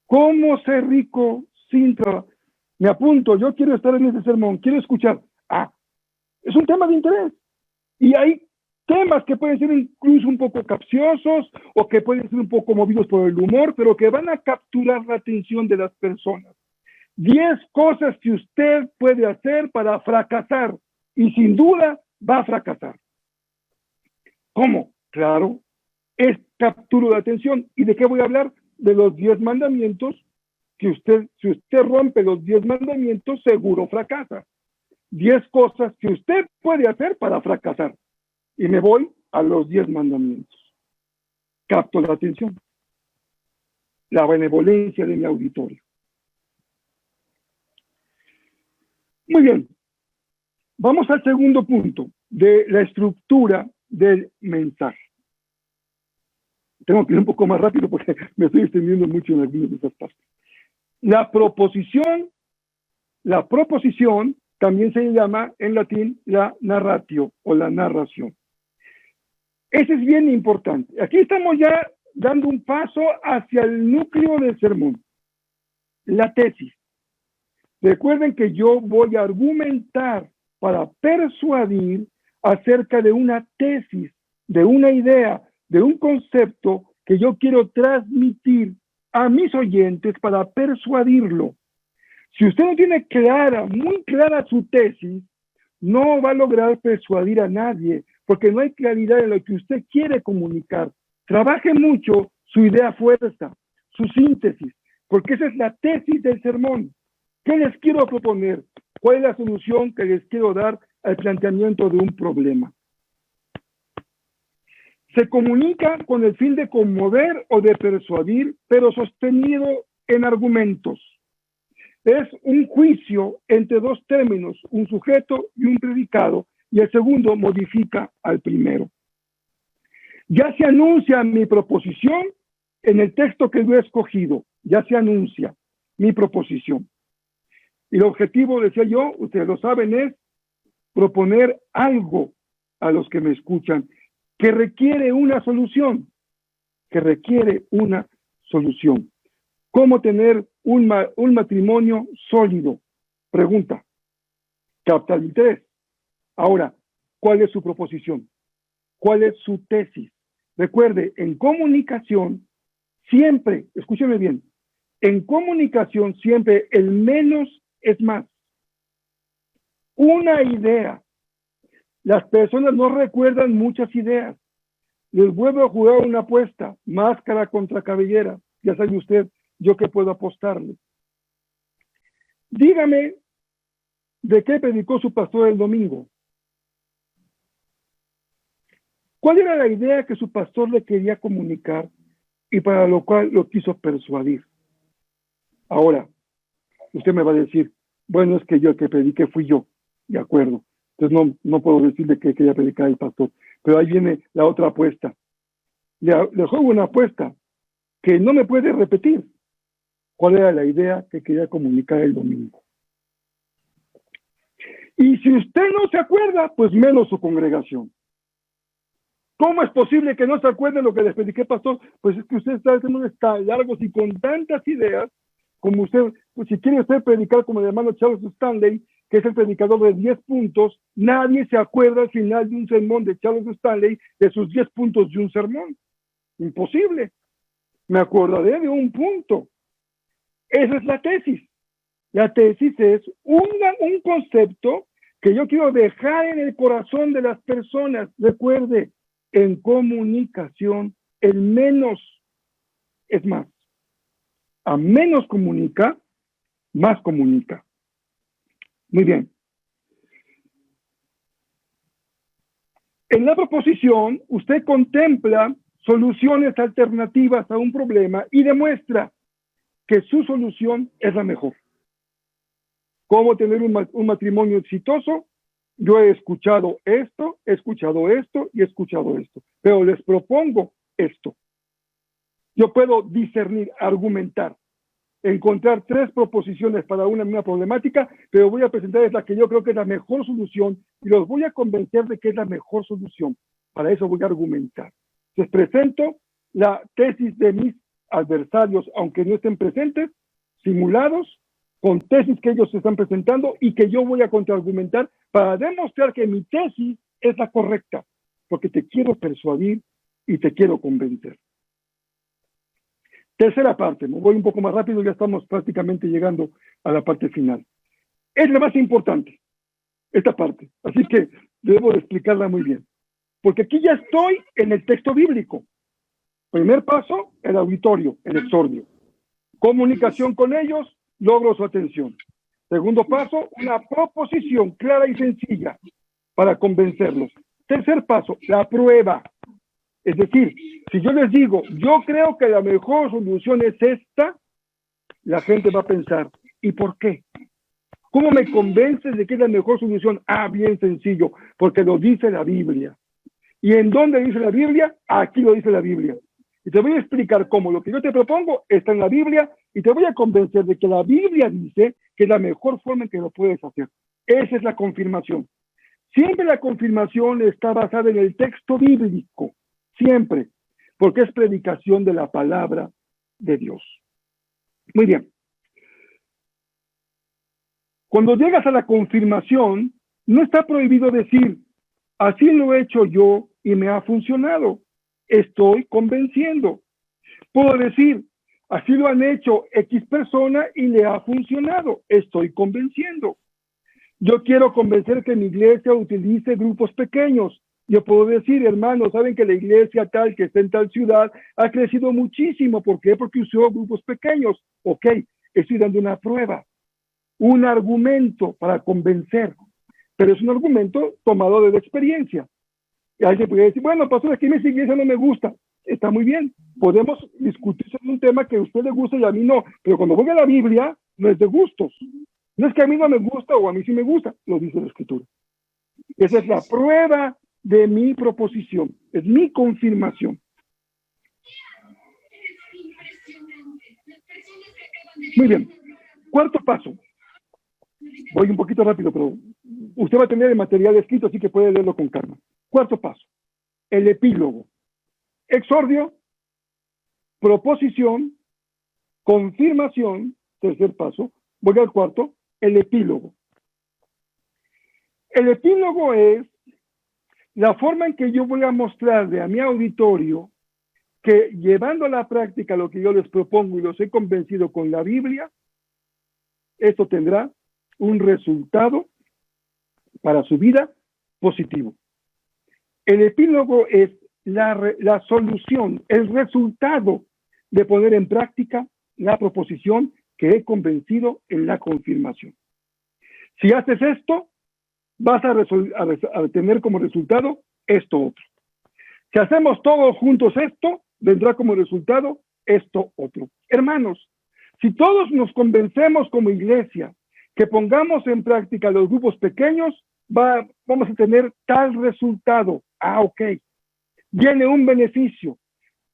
¿Cómo ser rico sin trabajar? Me apunto, yo quiero estar en ese sermón, quiero escuchar. Es un tema de interés. Y hay temas que pueden ser incluso un poco capciosos o que pueden ser un poco movidos por el humor, pero que van a capturar la atención de las personas. 10 cosas que usted puede hacer para fracasar y sin duda va a fracasar. ¿Cómo? Claro, es capturo de atención. ¿Y de qué voy a hablar? De los 10 mandamientos que si usted rompe los 10 mandamientos, seguro fracasa. 10 cosas que usted puede hacer para fracasar. Y me voy a los 10 mandamientos. Capto la atención. La benevolencia de mi auditorio. Muy bien. Vamos al segundo punto de la estructura del mensaje. Tengo que ir un poco más rápido porque me estoy extendiendo mucho en algunas de esas partes. La proposición también se llama en latín la narratio o la narración. Ese es bien importante. Aquí estamos ya dando un paso hacia el núcleo del sermón, la tesis. Recuerden que yo voy a argumentar para persuadir acerca de una tesis, de una idea, de un concepto que yo quiero transmitir a mis oyentes para persuadirlo. Si usted no tiene muy clara su tesis, no va a lograr persuadir a nadie, porque no hay claridad en lo que usted quiere comunicar. Trabaje mucho su idea fuerza, su síntesis, porque esa es la tesis del sermón. ¿Qué les quiero proponer? ¿Cuál es la solución que les quiero dar al planteamiento de un problema. Se comunica con el fin de conmover o de persuadir, pero sostenido en argumentos. Es un juicio entre dos términos, un sujeto y un predicado, y el segundo modifica al primero. Ya se anuncia mi proposición en el texto que yo he escogido, ya se anuncia mi proposición. Y el objetivo, decía yo, ustedes lo saben, es proponer algo a los que me escuchan que requiere una solución, ¿Cómo tener un matrimonio sólido? Pregunta. Capta el interés. Ahora, ¿cuál es su proposición? ¿Cuál es su tesis? Recuerde, en comunicación siempre, escúcheme bien, en comunicación siempre el menos es más. Una idea. Las personas no recuerdan muchas ideas. Les vuelvo a jugar una apuesta, máscara contra cabellera. Ya sabe usted, yo qué puedo apostarle. Dígame, ¿de qué predicó su pastor el domingo? ¿Cuál era la idea que su pastor le quería comunicar y para lo cual lo quiso persuadir? Ahora, usted me va a decir, bueno, es que yo el que prediqué fui yo, de acuerdo. Entonces no puedo decirle que quería predicar el pastor. Pero ahí viene la otra apuesta. Le juego una apuesta que no me puede repetir. ¿Cuál era la idea que quería comunicar el domingo? Y si usted no se acuerda, pues menos su congregación. ¿Cómo es posible que no se acuerde lo que les prediqué, pastor? Pues es que usted está haciendo tan largos y con tantas ideas, como usted, pues si quiere usted predicar como el hermano Charles Stanley, que es el predicador de 10 puntos, nadie se acuerda al final de un sermón de Charles Stanley de sus 10 puntos de un sermón. Imposible. Me acordaré de un punto. Esa es la tesis. La tesis es un concepto que yo quiero dejar en el corazón de las personas. Recuerde, en comunicación, el menos es más. A menos comunica, más comunica. Muy bien. En la proposición, usted contempla soluciones alternativas a un problema y demuestra que su solución es la mejor. ¿Cómo tener un matrimonio exitoso? Yo he escuchado esto y he escuchado esto, pero les propongo esto. Yo puedo discernir, argumentar, encontrar 3 proposiciones para una misma problemática, pero voy a presentarles la que yo creo que es la mejor solución y los voy a convencer de que es la mejor solución. Para eso voy a argumentar. Les presento la tesis de mis adversarios, aunque no estén presentes, simulados, con tesis que ellos se están presentando y que yo voy a contraargumentar para demostrar que mi tesis es la correcta, porque te quiero persuadir y te quiero convencer. Tercera parte, me voy un poco más rápido, ya estamos prácticamente llegando a la parte final. Es la más importante, esta parte, así que debo de explicarla muy bien, porque aquí ya estoy en el texto bíblico. Primer paso, el auditorio, el exordio. Comunicación con ellos, logro su atención. Segundo paso, una proposición clara y sencilla para convencerlos. Tercer paso, la prueba. Es decir, si yo les digo, yo creo que la mejor solución es esta, la gente va a pensar, ¿y por qué? ¿Cómo me convences de que es la mejor solución? Ah, bien sencillo, porque lo dice la Biblia. ¿Y en dónde dice la Biblia? Aquí lo dice la Biblia. Y te voy a explicar cómo lo que yo te propongo está en la Biblia y te voy a convencer de que la Biblia dice que es la mejor forma en que lo puedes hacer. Esa es la confirmación. Siempre la confirmación está basada en el texto bíblico. Siempre. Porque es predicación de la palabra de Dios. Muy bien. Cuando llegas a la confirmación, no está prohibido decir, así lo he hecho yo y me ha funcionado. Estoy convenciendo. Puedo decir, así lo han hecho X persona y le ha funcionado. Estoy convenciendo. Yo quiero convencer que mi iglesia utilice grupos pequeños. Yo puedo decir, hermanos, saben que la iglesia tal que está en tal ciudad ha crecido muchísimo. ¿Por qué? Porque usó grupos pequeños. Ok, estoy dando una prueba, un argumento para convencer. pero es un argumento tomado de la experiencia. Y alguien podría decir, bueno, pastor, aquí en esa iglesia no me gusta. Está muy bien, podemos discutir sobre un tema que a usted le gusta y a mí no, pero cuando voy a la Biblia, no es de gustos. No es que a mí no me gusta o a mí sí me gusta, lo dice la Escritura. Esa es la prueba de mi proposición, es mi confirmación. Muy bien, cuarto paso. Voy un poquito rápido, pero usted va a tener el material escrito, así que puede leerlo con calma. Cuarto paso, el epílogo. Exordio, proposición, confirmación, tercer paso. Voy al cuarto, el epílogo. El epílogo es la forma en que yo voy a mostrarle a mi auditorio que llevando a la práctica lo que yo les propongo y los he convencido con la Biblia, esto tendrá un resultado para su vida positivo. El epílogo es la solución, el resultado de poner en práctica la proposición que he convencido en la confirmación. Si haces esto, vas a tener como resultado esto otro. Si hacemos todos juntos esto, vendrá como resultado esto otro. Hermanos, si todos nos convencemos como iglesia que pongamos en práctica los grupos pequeños, vamos a tener tal resultado. Ok. Viene un beneficio.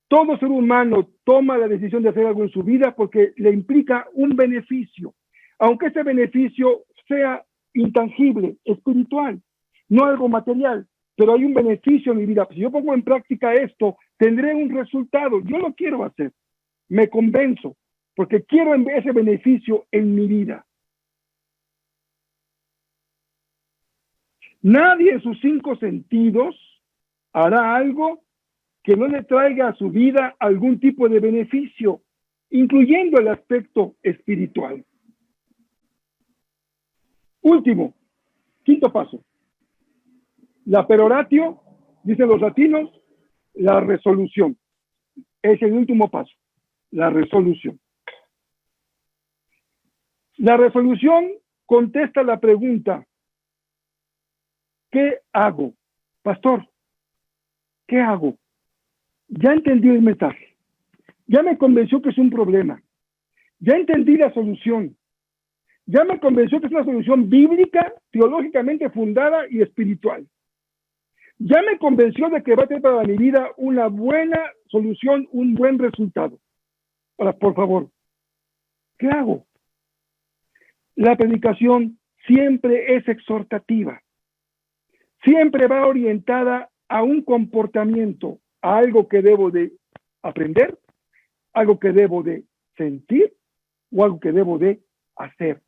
Todo ser humano toma la decisión de hacer algo en su vida porque le implica un beneficio, aunque ese beneficio sea intangible, espiritual, no algo material, pero hay un beneficio en mi vida. Si yo pongo en práctica esto, tendré un resultado. Yo lo quiero hacer, me convenzo, porque quiero ese beneficio en mi vida. Nadie en sus 5 sentidos hará algo que no le traiga a su vida algún tipo de beneficio, incluyendo el aspecto espiritual. Último, quinto paso. La peroratio, dicen los latinos, la resolución. Es el último paso, la resolución. La resolución contesta la pregunta, ¿qué hago? Pastor, ¿qué hago? Ya entendí el mensaje, ya me convenció que es un problema, ya entendí la solución, ya me convenció que es una solución bíblica, teológicamente fundada y espiritual. Ya me convenció de que va a tener para mi vida una buena solución, un buen resultado. Ahora, por favor, ¿qué hago? La predicación siempre es exhortativa, siempre va orientada a un comportamiento, a algo que debo de aprender, algo que debo de sentir o algo que debo de hacer.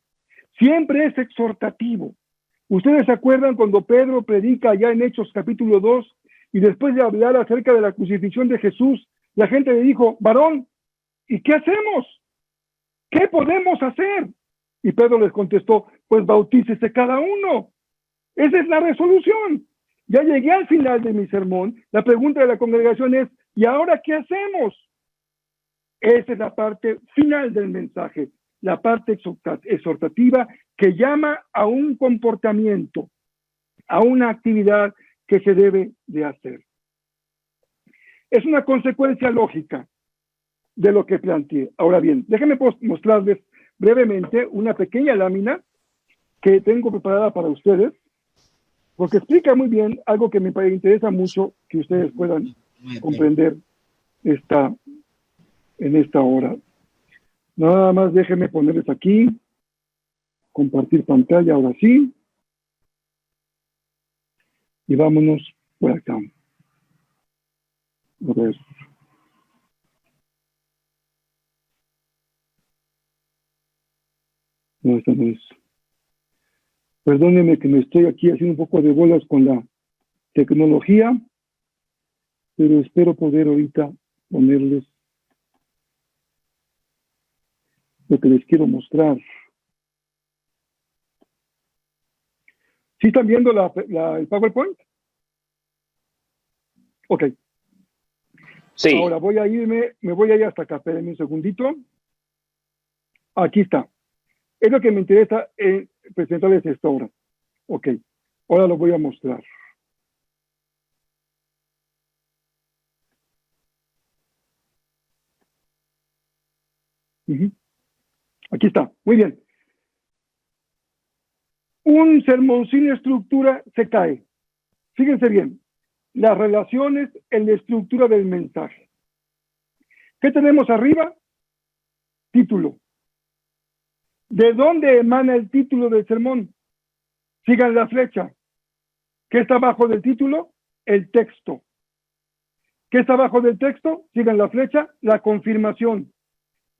Siempre es exhortativo. Ustedes se acuerdan cuando Pedro predica allá en Hechos capítulo 2 y después de hablar acerca de la crucifixión de Jesús, la gente le dijo, varón, ¿y qué hacemos? ¿Qué podemos hacer? Y Pedro les contestó, pues bautícese cada uno. Esa es la resolución. Ya llegué al final de mi sermón. La pregunta de la congregación es, ¿y ahora qué hacemos? Esa es la parte final del mensaje, la parte exhortativa que llama a un comportamiento, a una actividad que se debe de hacer. Es una consecuencia lógica de lo que planteé. Ahora bien, déjenme mostrarles brevemente una pequeña lámina que tengo preparada para ustedes, porque explica muy bien algo que me interesa mucho que ustedes puedan comprender en esta hora. Nada más déjenme ponerles aquí, compartir pantalla, ahora sí, y vámonos por acá. A ver. No, esta no es. Perdónenme que me estoy aquí haciendo un poco de bolas con la tecnología, pero espero poder ahorita ponerles lo que les quiero mostrar. ¿Sí están viendo el PowerPoint? Ok. Sí. Ahora me voy a ir hasta acá, espérenme un segundito. Aquí está. Es lo que me interesa presentarles esta hora. Ok. Ahora lo voy a mostrar. Aquí está, muy bien. Un sermón sin estructura se cae. Fíjense bien, las relaciones en la estructura del mensaje. ¿Qué tenemos arriba? Título. ¿De dónde emana el título del sermón? Sigan la flecha. ¿Qué está abajo del título? El texto. ¿Qué está abajo del texto? Sigan la flecha, la confirmación.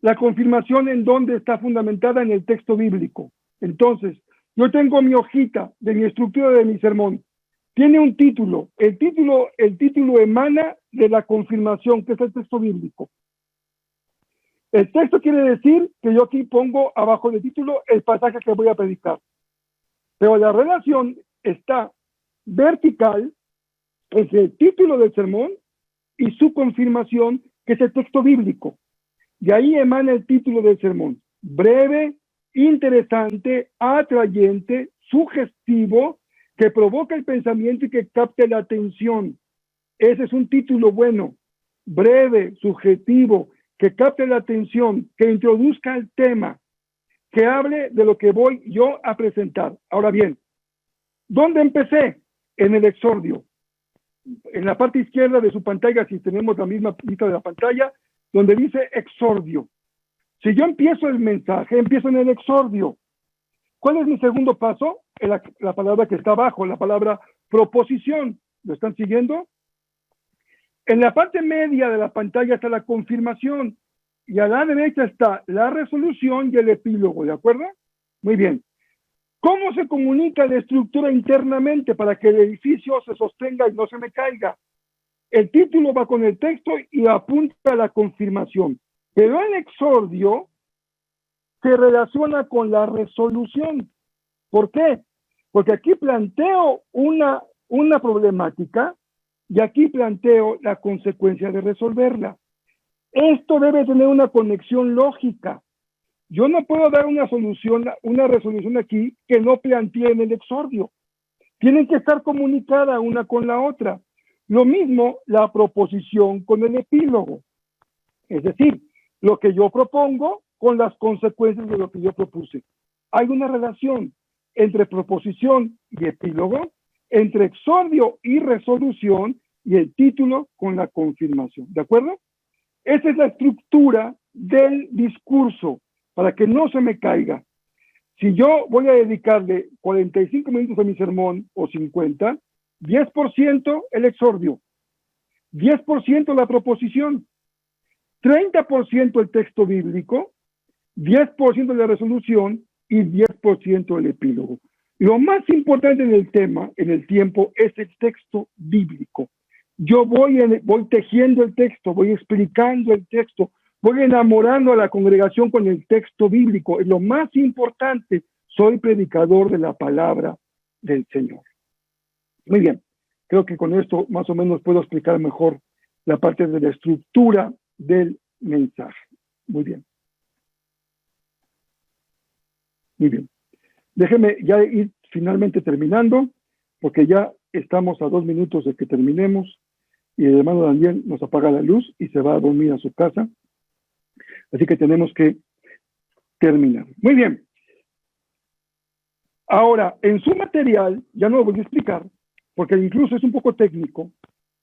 La confirmación en dónde está fundamentada en el texto bíblico. Entonces, yo tengo mi hojita de mi estructura de mi sermón. Tiene un título. El título emana de la confirmación, que es el texto bíblico. El texto quiere decir que yo aquí pongo abajo del título el pasaje que voy a predicar. Pero la relación está vertical entre el título del sermón y su confirmación, que es el texto bíblico. De ahí emana el título del sermón. Breve, interesante, atrayente, sugestivo, que provoca el pensamiento y que capte la atención. Ese es un título bueno. Breve, sugestivo, que capte la atención, que introduzca el tema, que hable de lo que voy yo a presentar. Ahora bien, ¿dónde empecé? En el exordio. En la parte izquierda de su pantalla, si tenemos la misma lista de la pantalla, donde dice exordio. Si yo empiezo el mensaje, empiezo en el exordio. ¿Cuál es mi segundo paso? La palabra que está abajo, la palabra proposición. ¿Lo están siguiendo? En la parte media de la pantalla está la confirmación y a la derecha está la resolución y el epílogo, ¿de acuerdo? Muy bien. ¿Cómo se comunica la estructura internamente para que el edificio se sostenga y no se me caiga? El título va con el texto y apunta a la confirmación. Pero el exordio se relaciona con la resolución. ¿Por qué? Porque aquí planteo una problemática y aquí planteo la consecuencia de resolverla. Esto debe tener una conexión lógica. Yo no puedo dar una resolución aquí que no planteé en el exordio. Tienen que estar comunicadas una con la otra. Lo mismo la proposición con el epílogo. Es decir, lo que yo propongo con las consecuencias de lo que yo propuse. Hay una relación entre proposición y epílogo, entre exordio y resolución, y el título con la confirmación. ¿De acuerdo? Esa es la estructura del discurso, para que no se me caiga. Si yo voy a dedicarle 45 minutos a mi sermón, o 50, 10% el exordio, 10% la proposición, 30% el texto bíblico, 10% la resolución y 10% el epílogo. Lo más importante en el tema, en el tiempo, es el texto bíblico. Yo voy tejiendo el texto, voy explicando el texto, voy enamorando a la congregación con el texto bíblico. Es lo más importante. Soy predicador de la palabra del Señor. Muy bien. Creo que con esto más o menos puedo explicar mejor la parte de la estructura del mensaje. Muy bien. Muy bien. Déjeme ya ir finalmente terminando, porque ya estamos a 2 minutos de que terminemos y el hermano Daniel nos apaga la luz y se va a dormir a su casa. Así que tenemos que terminar. Muy bien. Ahora, en su material, ya no lo voy a explicar, porque incluso es un poco técnico.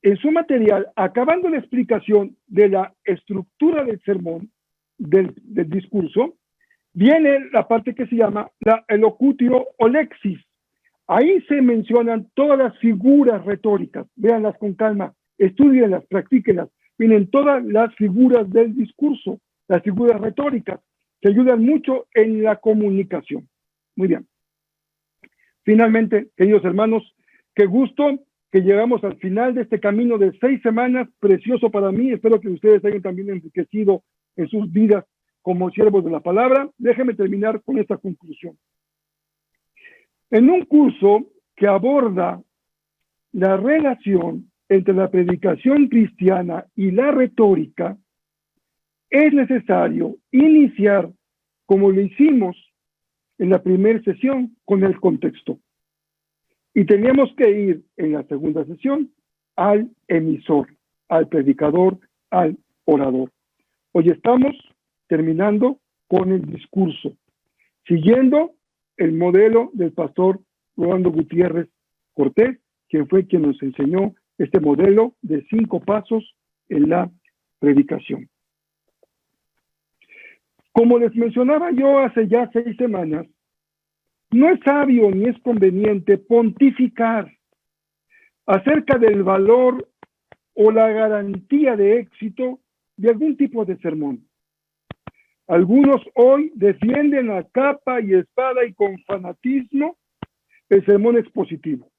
En su material, acabando la explicación de la estructura del sermón, del discurso, viene la parte que se llama la elocutio o lexis. Ahí se mencionan todas las figuras retóricas. Véanlas con calma, estudienlas, practíquenlas. Vienen todas las figuras del discurso, las figuras retóricas, que ayudan mucho en la comunicación. Muy bien. Finalmente, queridos hermanos, qué gusto que llegamos al final de este camino de 6 semanas, precioso para mí. Espero que ustedes hayan también enriquecido en sus vidas como siervos de la palabra. Déjenme terminar con esta conclusión. En un curso que aborda la relación entre la predicación cristiana y la retórica, es necesario iniciar, como lo hicimos en la primera sesión, con el contexto. Y teníamos que ir en la segunda sesión al emisor, al predicador, al orador. Hoy estamos terminando con el discurso, siguiendo el modelo del pastor Rolando Gutiérrez Cortés, quien fue quien nos enseñó este modelo de 5 pasos en la predicación. Como les mencionaba yo hace ya 6 semanas, no es sabio ni es conveniente pontificar acerca del valor o la garantía de éxito de algún tipo de sermón. Algunos hoy defienden a capa y espada y con fanatismo el sermón expositivo.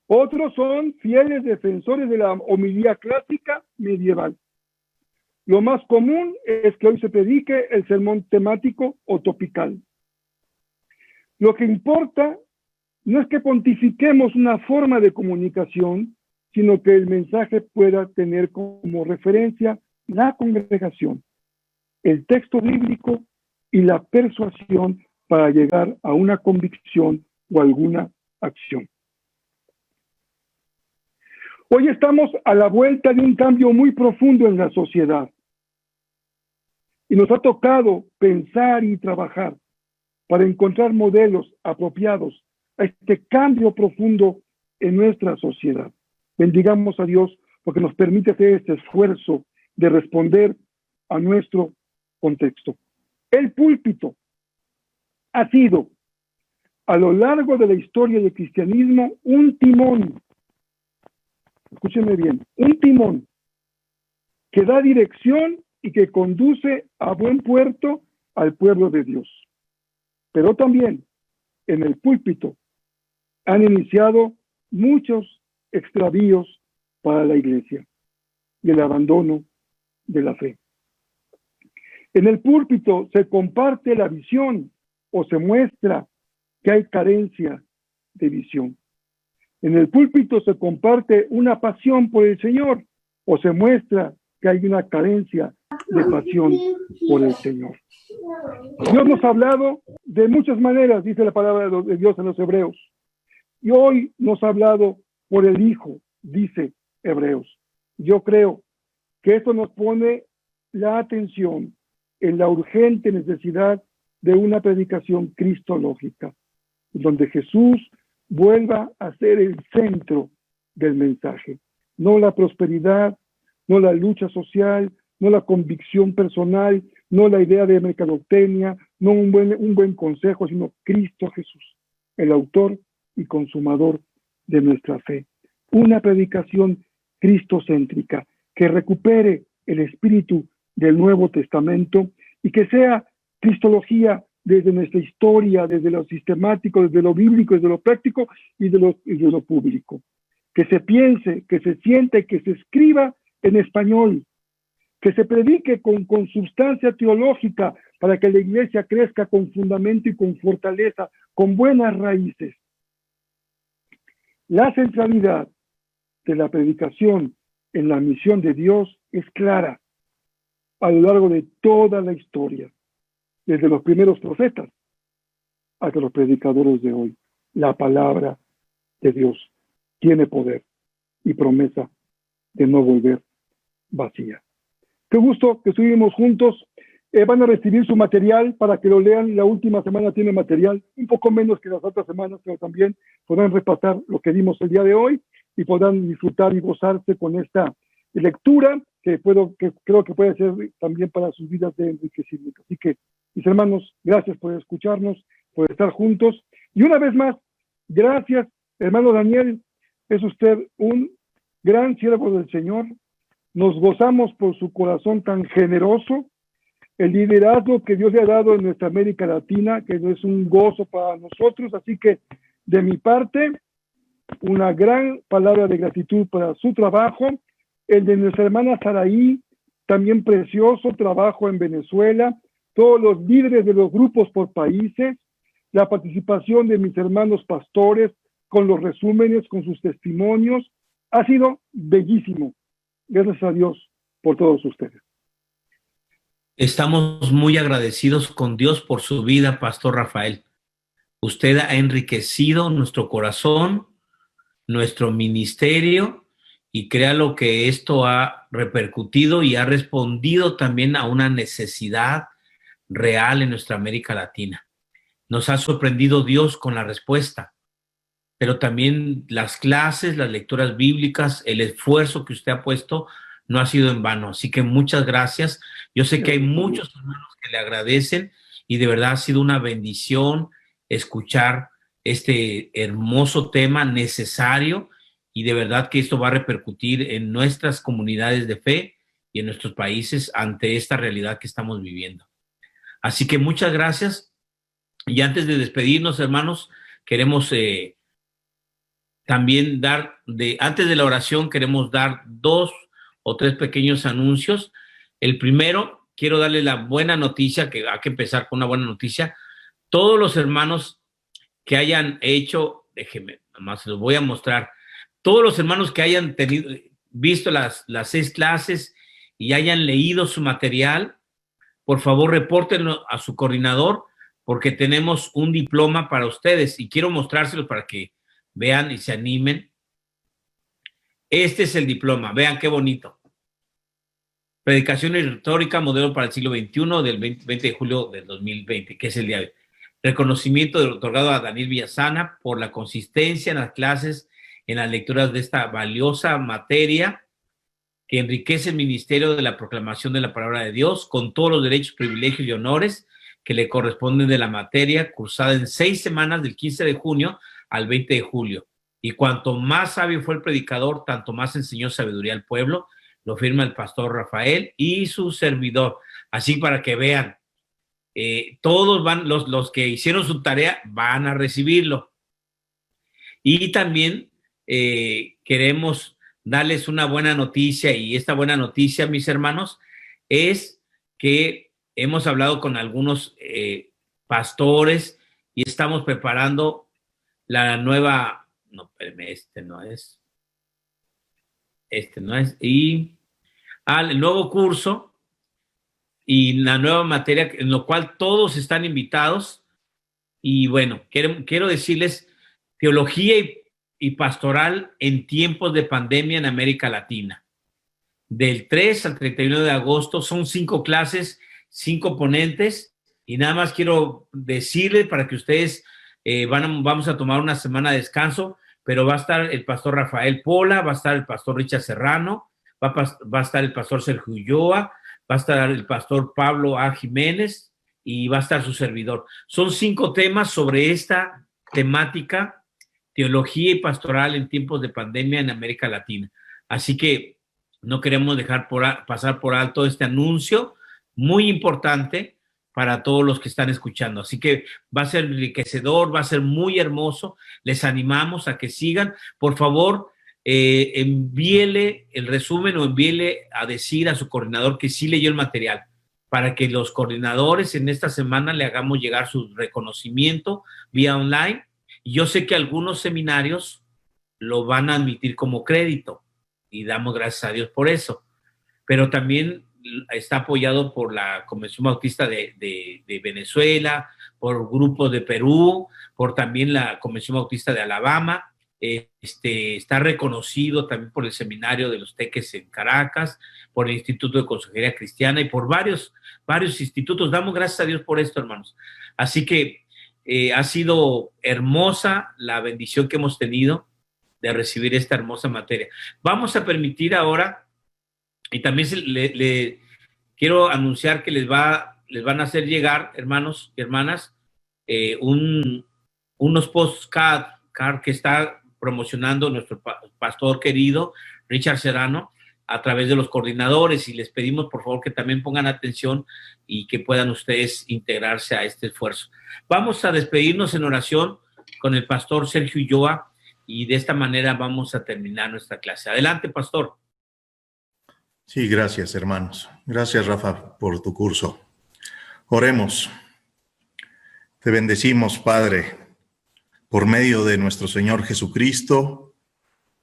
Otros son fieles defensores de la homilía clásica medieval. Lo más común es que hoy se predique el sermón temático o topical. Lo que importa no es que pontifiquemos una forma de comunicación, sino que el mensaje pueda tener como referencia la congregación, el texto bíblico y la persuasión para llegar a una convicción o alguna acción. Hoy estamos a la vuelta de un cambio muy profundo en la sociedad y nos ha tocado pensar y trabajar para encontrar modelos apropiados a este cambio profundo en nuestra sociedad. Bendigamos a Dios porque nos permite hacer este esfuerzo de responder a nuestro contexto. El púlpito ha sido, a lo largo de la historia del cristianismo, un timón. Escúchenme bien, un timón que da dirección y que conduce a buen puerto al pueblo de Dios. Pero también en el púlpito han iniciado muchos extravíos para la iglesia y el abandono de la fe. En el púlpito se comparte la visión o se muestra que hay carencia de visión. En el púlpito se comparte una pasión por el Señor o se muestra que hay una carencia de pasión por el Señor. Dios nos ha hablado de muchas maneras, dice la palabra de Dios en los Hebreos. Y hoy nos ha hablado por el Hijo, dice Hebreos. Yo creo que esto nos pone la atención en la urgente necesidad de una predicación cristológica, donde Jesús vuelva a ser el centro del mensaje, no la prosperidad, no la lucha social, no la convicción personal, no la idea de mercadotecnia, no un buen consejo, sino Cristo Jesús, el autor y consumador de nuestra fe. Una predicación cristocéntrica que recupere el espíritu del Nuevo Testamento y que sea cristología desde nuestra historia, desde lo sistemático, desde lo bíblico, desde lo práctico y de lo público. Que se piense, que se siente, que se escriba en español, que se predique con sustancia teológica para que la iglesia crezca con fundamento y con fortaleza, con buenas raíces. La centralidad de la predicación en la misión de Dios es clara a lo largo de toda la historia, desde los primeros profetas hasta los predicadores de hoy. La palabra de Dios tiene poder y promesa de no volver vacía. Qué gusto que estuvimos juntos. Van a recibir su material para que lo lean. La última semana tiene material, un poco menos que las otras semanas, pero también podrán repasar lo que dimos el día de hoy y podrán disfrutar y gozarse con esta lectura que creo que puede ser también para sus vidas de enriquecimiento. Así que, mis hermanos, gracias por escucharnos, por estar juntos. Y una vez más, gracias, hermano Daniel. Es usted un gran siervo del Señor. Nos gozamos por su corazón tan generoso, el liderazgo que Dios le ha dado en nuestra América Latina, que es un gozo para nosotros. Así que, de mi parte, una gran palabra de gratitud para su trabajo, el de nuestra hermana Saraí, también precioso trabajo en Venezuela, todos los líderes de los grupos por países, la participación de mis hermanos pastores con los resúmenes, con sus testimonios, ha sido bellísimo. Gracias a Dios por todos ustedes. Estamos muy agradecidos con Dios por su vida, Pastor Rafael. Usted ha enriquecido nuestro corazón, nuestro ministerio, y créalo que esto ha repercutido y ha respondido también a una necesidad real en nuestra América Latina. Nos ha sorprendido Dios con la respuesta, pero también las clases, las lecturas bíblicas, el esfuerzo que usted ha puesto no ha sido en vano. Así que muchas gracias. Yo sé que hay muchos hermanos que le agradecen y de verdad ha sido una bendición escuchar este hermoso tema necesario, y de verdad que esto va a repercutir en nuestras comunidades de fe y en nuestros países ante esta realidad que estamos viviendo. Así que muchas gracias. Y antes de despedirnos, hermanos, queremos también antes de la oración, queremos dar 2 o 3 pequeños anuncios. El primero, quiero darle la buena noticia, que hay que empezar con una buena noticia. Todos los hermanos que hayan hecho, déjenme, nomás se los voy a mostrar, todos los hermanos que hayan visto las 6 clases y hayan leído su material, por favor repórtenlo a su coordinador, porque tenemos un diploma para ustedes y quiero mostrárselo para que vean y se animen. Este es el diploma, vean qué bonito. Predicación y retórica, modelo para el siglo XXI, del 20 de julio del 2020, que es el día de hoy. Reconocimiento otorgado a Daniel Villasana por la consistencia en las clases, en las lecturas de esta valiosa materia que enriquece el ministerio de la proclamación de la palabra de Dios con todos los derechos, privilegios y honores que le corresponden de la materia, cursada en 6 semanas del 15 de junio al 20 de julio. Y cuanto más sabio fue el predicador, tanto más enseñó sabiduría al pueblo. Lo firma el pastor Rafael y su servidor. Así para que vean, todos van, los que hicieron su tarea van a recibirlo. Y también queremos darles una buena noticia, y esta buena noticia, mis hermanos, es que hemos hablado con algunos pastores y estamos preparando la nueva, no, espérame, y el nuevo curso y la nueva materia, en lo cual todos están invitados. Y bueno, quiero decirles teología y pastoral en tiempos de pandemia en América Latina. Del 3 al 31 de agosto son 5 clases, 5 ponentes, y nada más quiero decirles para que ustedes vamos a tomar una semana de descanso, pero va a estar el pastor Rafael Pola, va a estar el pastor Richard Serrano, va a estar el pastor Sergio Ulloa, va a estar el pastor Pablo A. Jiménez y va a estar su servidor. Son 5 temas sobre esta temática, teología y pastoral en tiempos de pandemia en América Latina. Así que no queremos dejar pasar por alto este anuncio muy importante para todos los que están escuchando. Así que va a ser enriquecedor, va a ser muy hermoso. Les animamos a que sigan. Por favor, envíele el resumen o envíele a decir a su coordinador que sí leyó el material, para que los coordinadores en esta semana le hagamos llegar su reconocimiento vía online. Y yo sé que algunos seminarios lo van a admitir como crédito y damos gracias a Dios por eso. Pero también está apoyado por la Convención Bautista de Venezuela, por grupos de Perú, por también la Convención Bautista de Alabama. Está reconocido también por el Seminario de los Teques en Caracas, por el Instituto de Consejería Cristiana y por varios institutos. Damos gracias a Dios por esto, hermanos. Así que ha sido hermosa la bendición que hemos tenido de recibir esta hermosa materia. Vamos a permitir ahora, y también le quiero anunciar que les van a hacer llegar, hermanos y hermanas, unos postcard que está promocionando nuestro pastor querido, Richard Serrano, a través de los coordinadores, y les pedimos por favor que también pongan atención y que puedan ustedes integrarse a este esfuerzo. Vamos a despedirnos en oración con el pastor Sergio Ulloa, y de esta manera vamos a terminar nuestra clase. Adelante, pastor. Sí, gracias, hermanos. Gracias, Rafa, por tu curso. Oremos. Te bendecimos, Padre, por medio de nuestro Señor Jesucristo,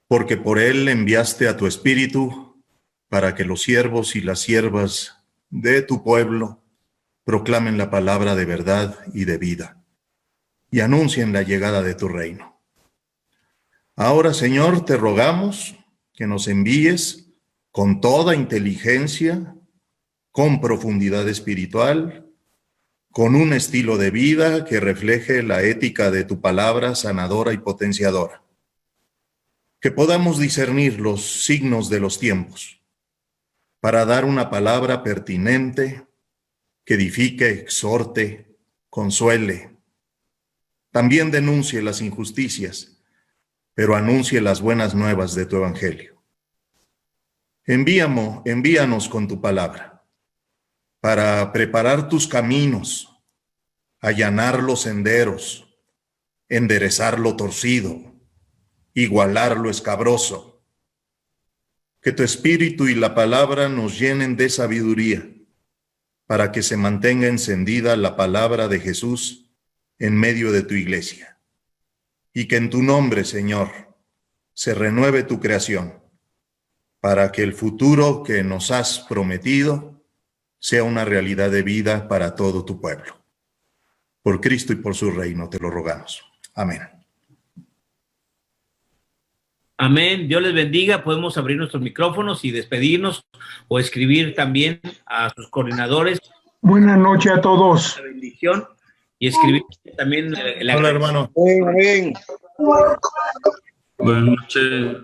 porque por Él enviaste a tu Espíritu para que los siervos y las siervas de tu pueblo proclamen la palabra de verdad y de vida. y anuncien la llegada de tu reino. Ahora, Señor, te rogamos que nos envíes con toda inteligencia, con profundidad espiritual, con un estilo de vida que refleje la ética de tu palabra sanadora y potenciadora. Que podamos discernir los signos de los tiempos para dar una palabra pertinente que edifique, exhorte, consuele. También denuncie las injusticias, pero anuncie las buenas nuevas de tu evangelio. Envíanos con tu palabra para preparar tus caminos, allanar los senderos, enderezar lo torcido, igualar lo escabroso. Que tu espíritu y la palabra nos llenen de sabiduría para que se mantenga encendida la palabra de Jesús en medio de tu iglesia. Y que en tu nombre, Señor, se renueve tu creación para que el futuro que nos has prometido sea una realidad de vida para todo tu pueblo. Por Cristo y por su reino te lo rogamos. Amén. Amén. Dios les bendiga. Podemos abrir nuestros micrófonos y despedirnos o escribir también a sus coordinadores. Buenas noches a todos. La bendición y escribir también. Hola, hermano. Amén. Buenas noches.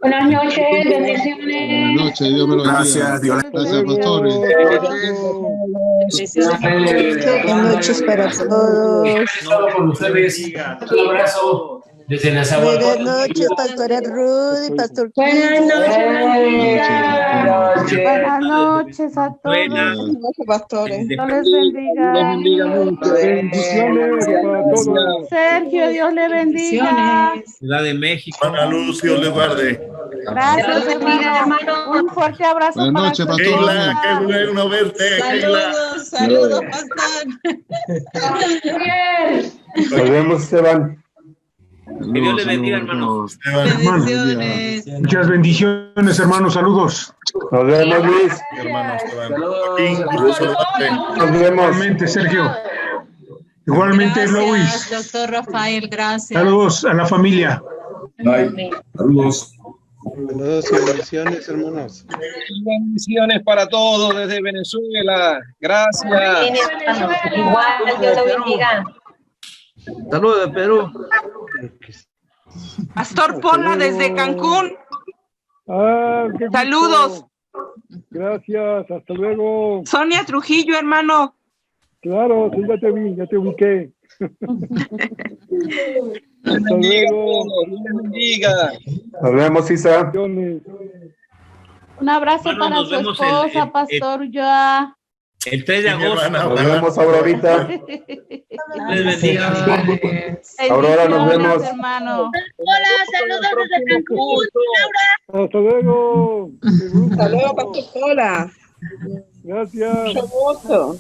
Buenas noches, bendiciones. Buenas noches, Dios me lo bendiga. Gracias, Dios. Gracias, pastores. Buenas noches para todos. Con ustedes. Un abrazo desde las aguas. Buenas noches, pastora Rudy, pastor. Buenas noches. Buenas noches a todos. Buenas noches, pastores. Dios les bendiga. Bendiciones para todos. Sergio, Dios le bendiga. Ciudad de México. Ana Luz, Dios les guarde. Gracias, hermano. Un fuerte abrazo. Buenas noches, para pastor. todos. Keila, qué bueno verte, Keila. Saludos, pastor. Nos vemos, Esteban. Que Dios les bendiga, hermanos. Bendiciones. Muchas bendiciones, hermanos. Saludos. Nos vemos, Luis. Hermano Esteban. Joaquín, gusto saludarte. Nos vemos. Igualmente, Sergio. Igualmente, Luis. Doctor Rafael, gracias. Saludos a la familia. Saludos. Saludos y bendiciones, hermanos. Bendiciones para todos desde Venezuela. Gracias. Igual, Dios lo bendiga. Saludos de Perú. Pastor Pola desde Cancún. Qué gusto. Saludos. Gracias, hasta luego. Sonia Trujillo, hermano. Claro, sí, ya te ubiqué. Hasta luego. Dios les bendiga. Nos vemos, Isa. Bendiciones. Un abrazo Hermano, para nos su vemos esposa, Pastor Ulloa. El 3 de agosto. Nos vemos, Aurorita. Dios les bendiga. Aurora, nos vemos. Hermano. Hola, saludos desde Cancún. Laura. Hasta luego. Qué gusto. Hasta luego, Pastor Pola. Gracias. Mucho gusto.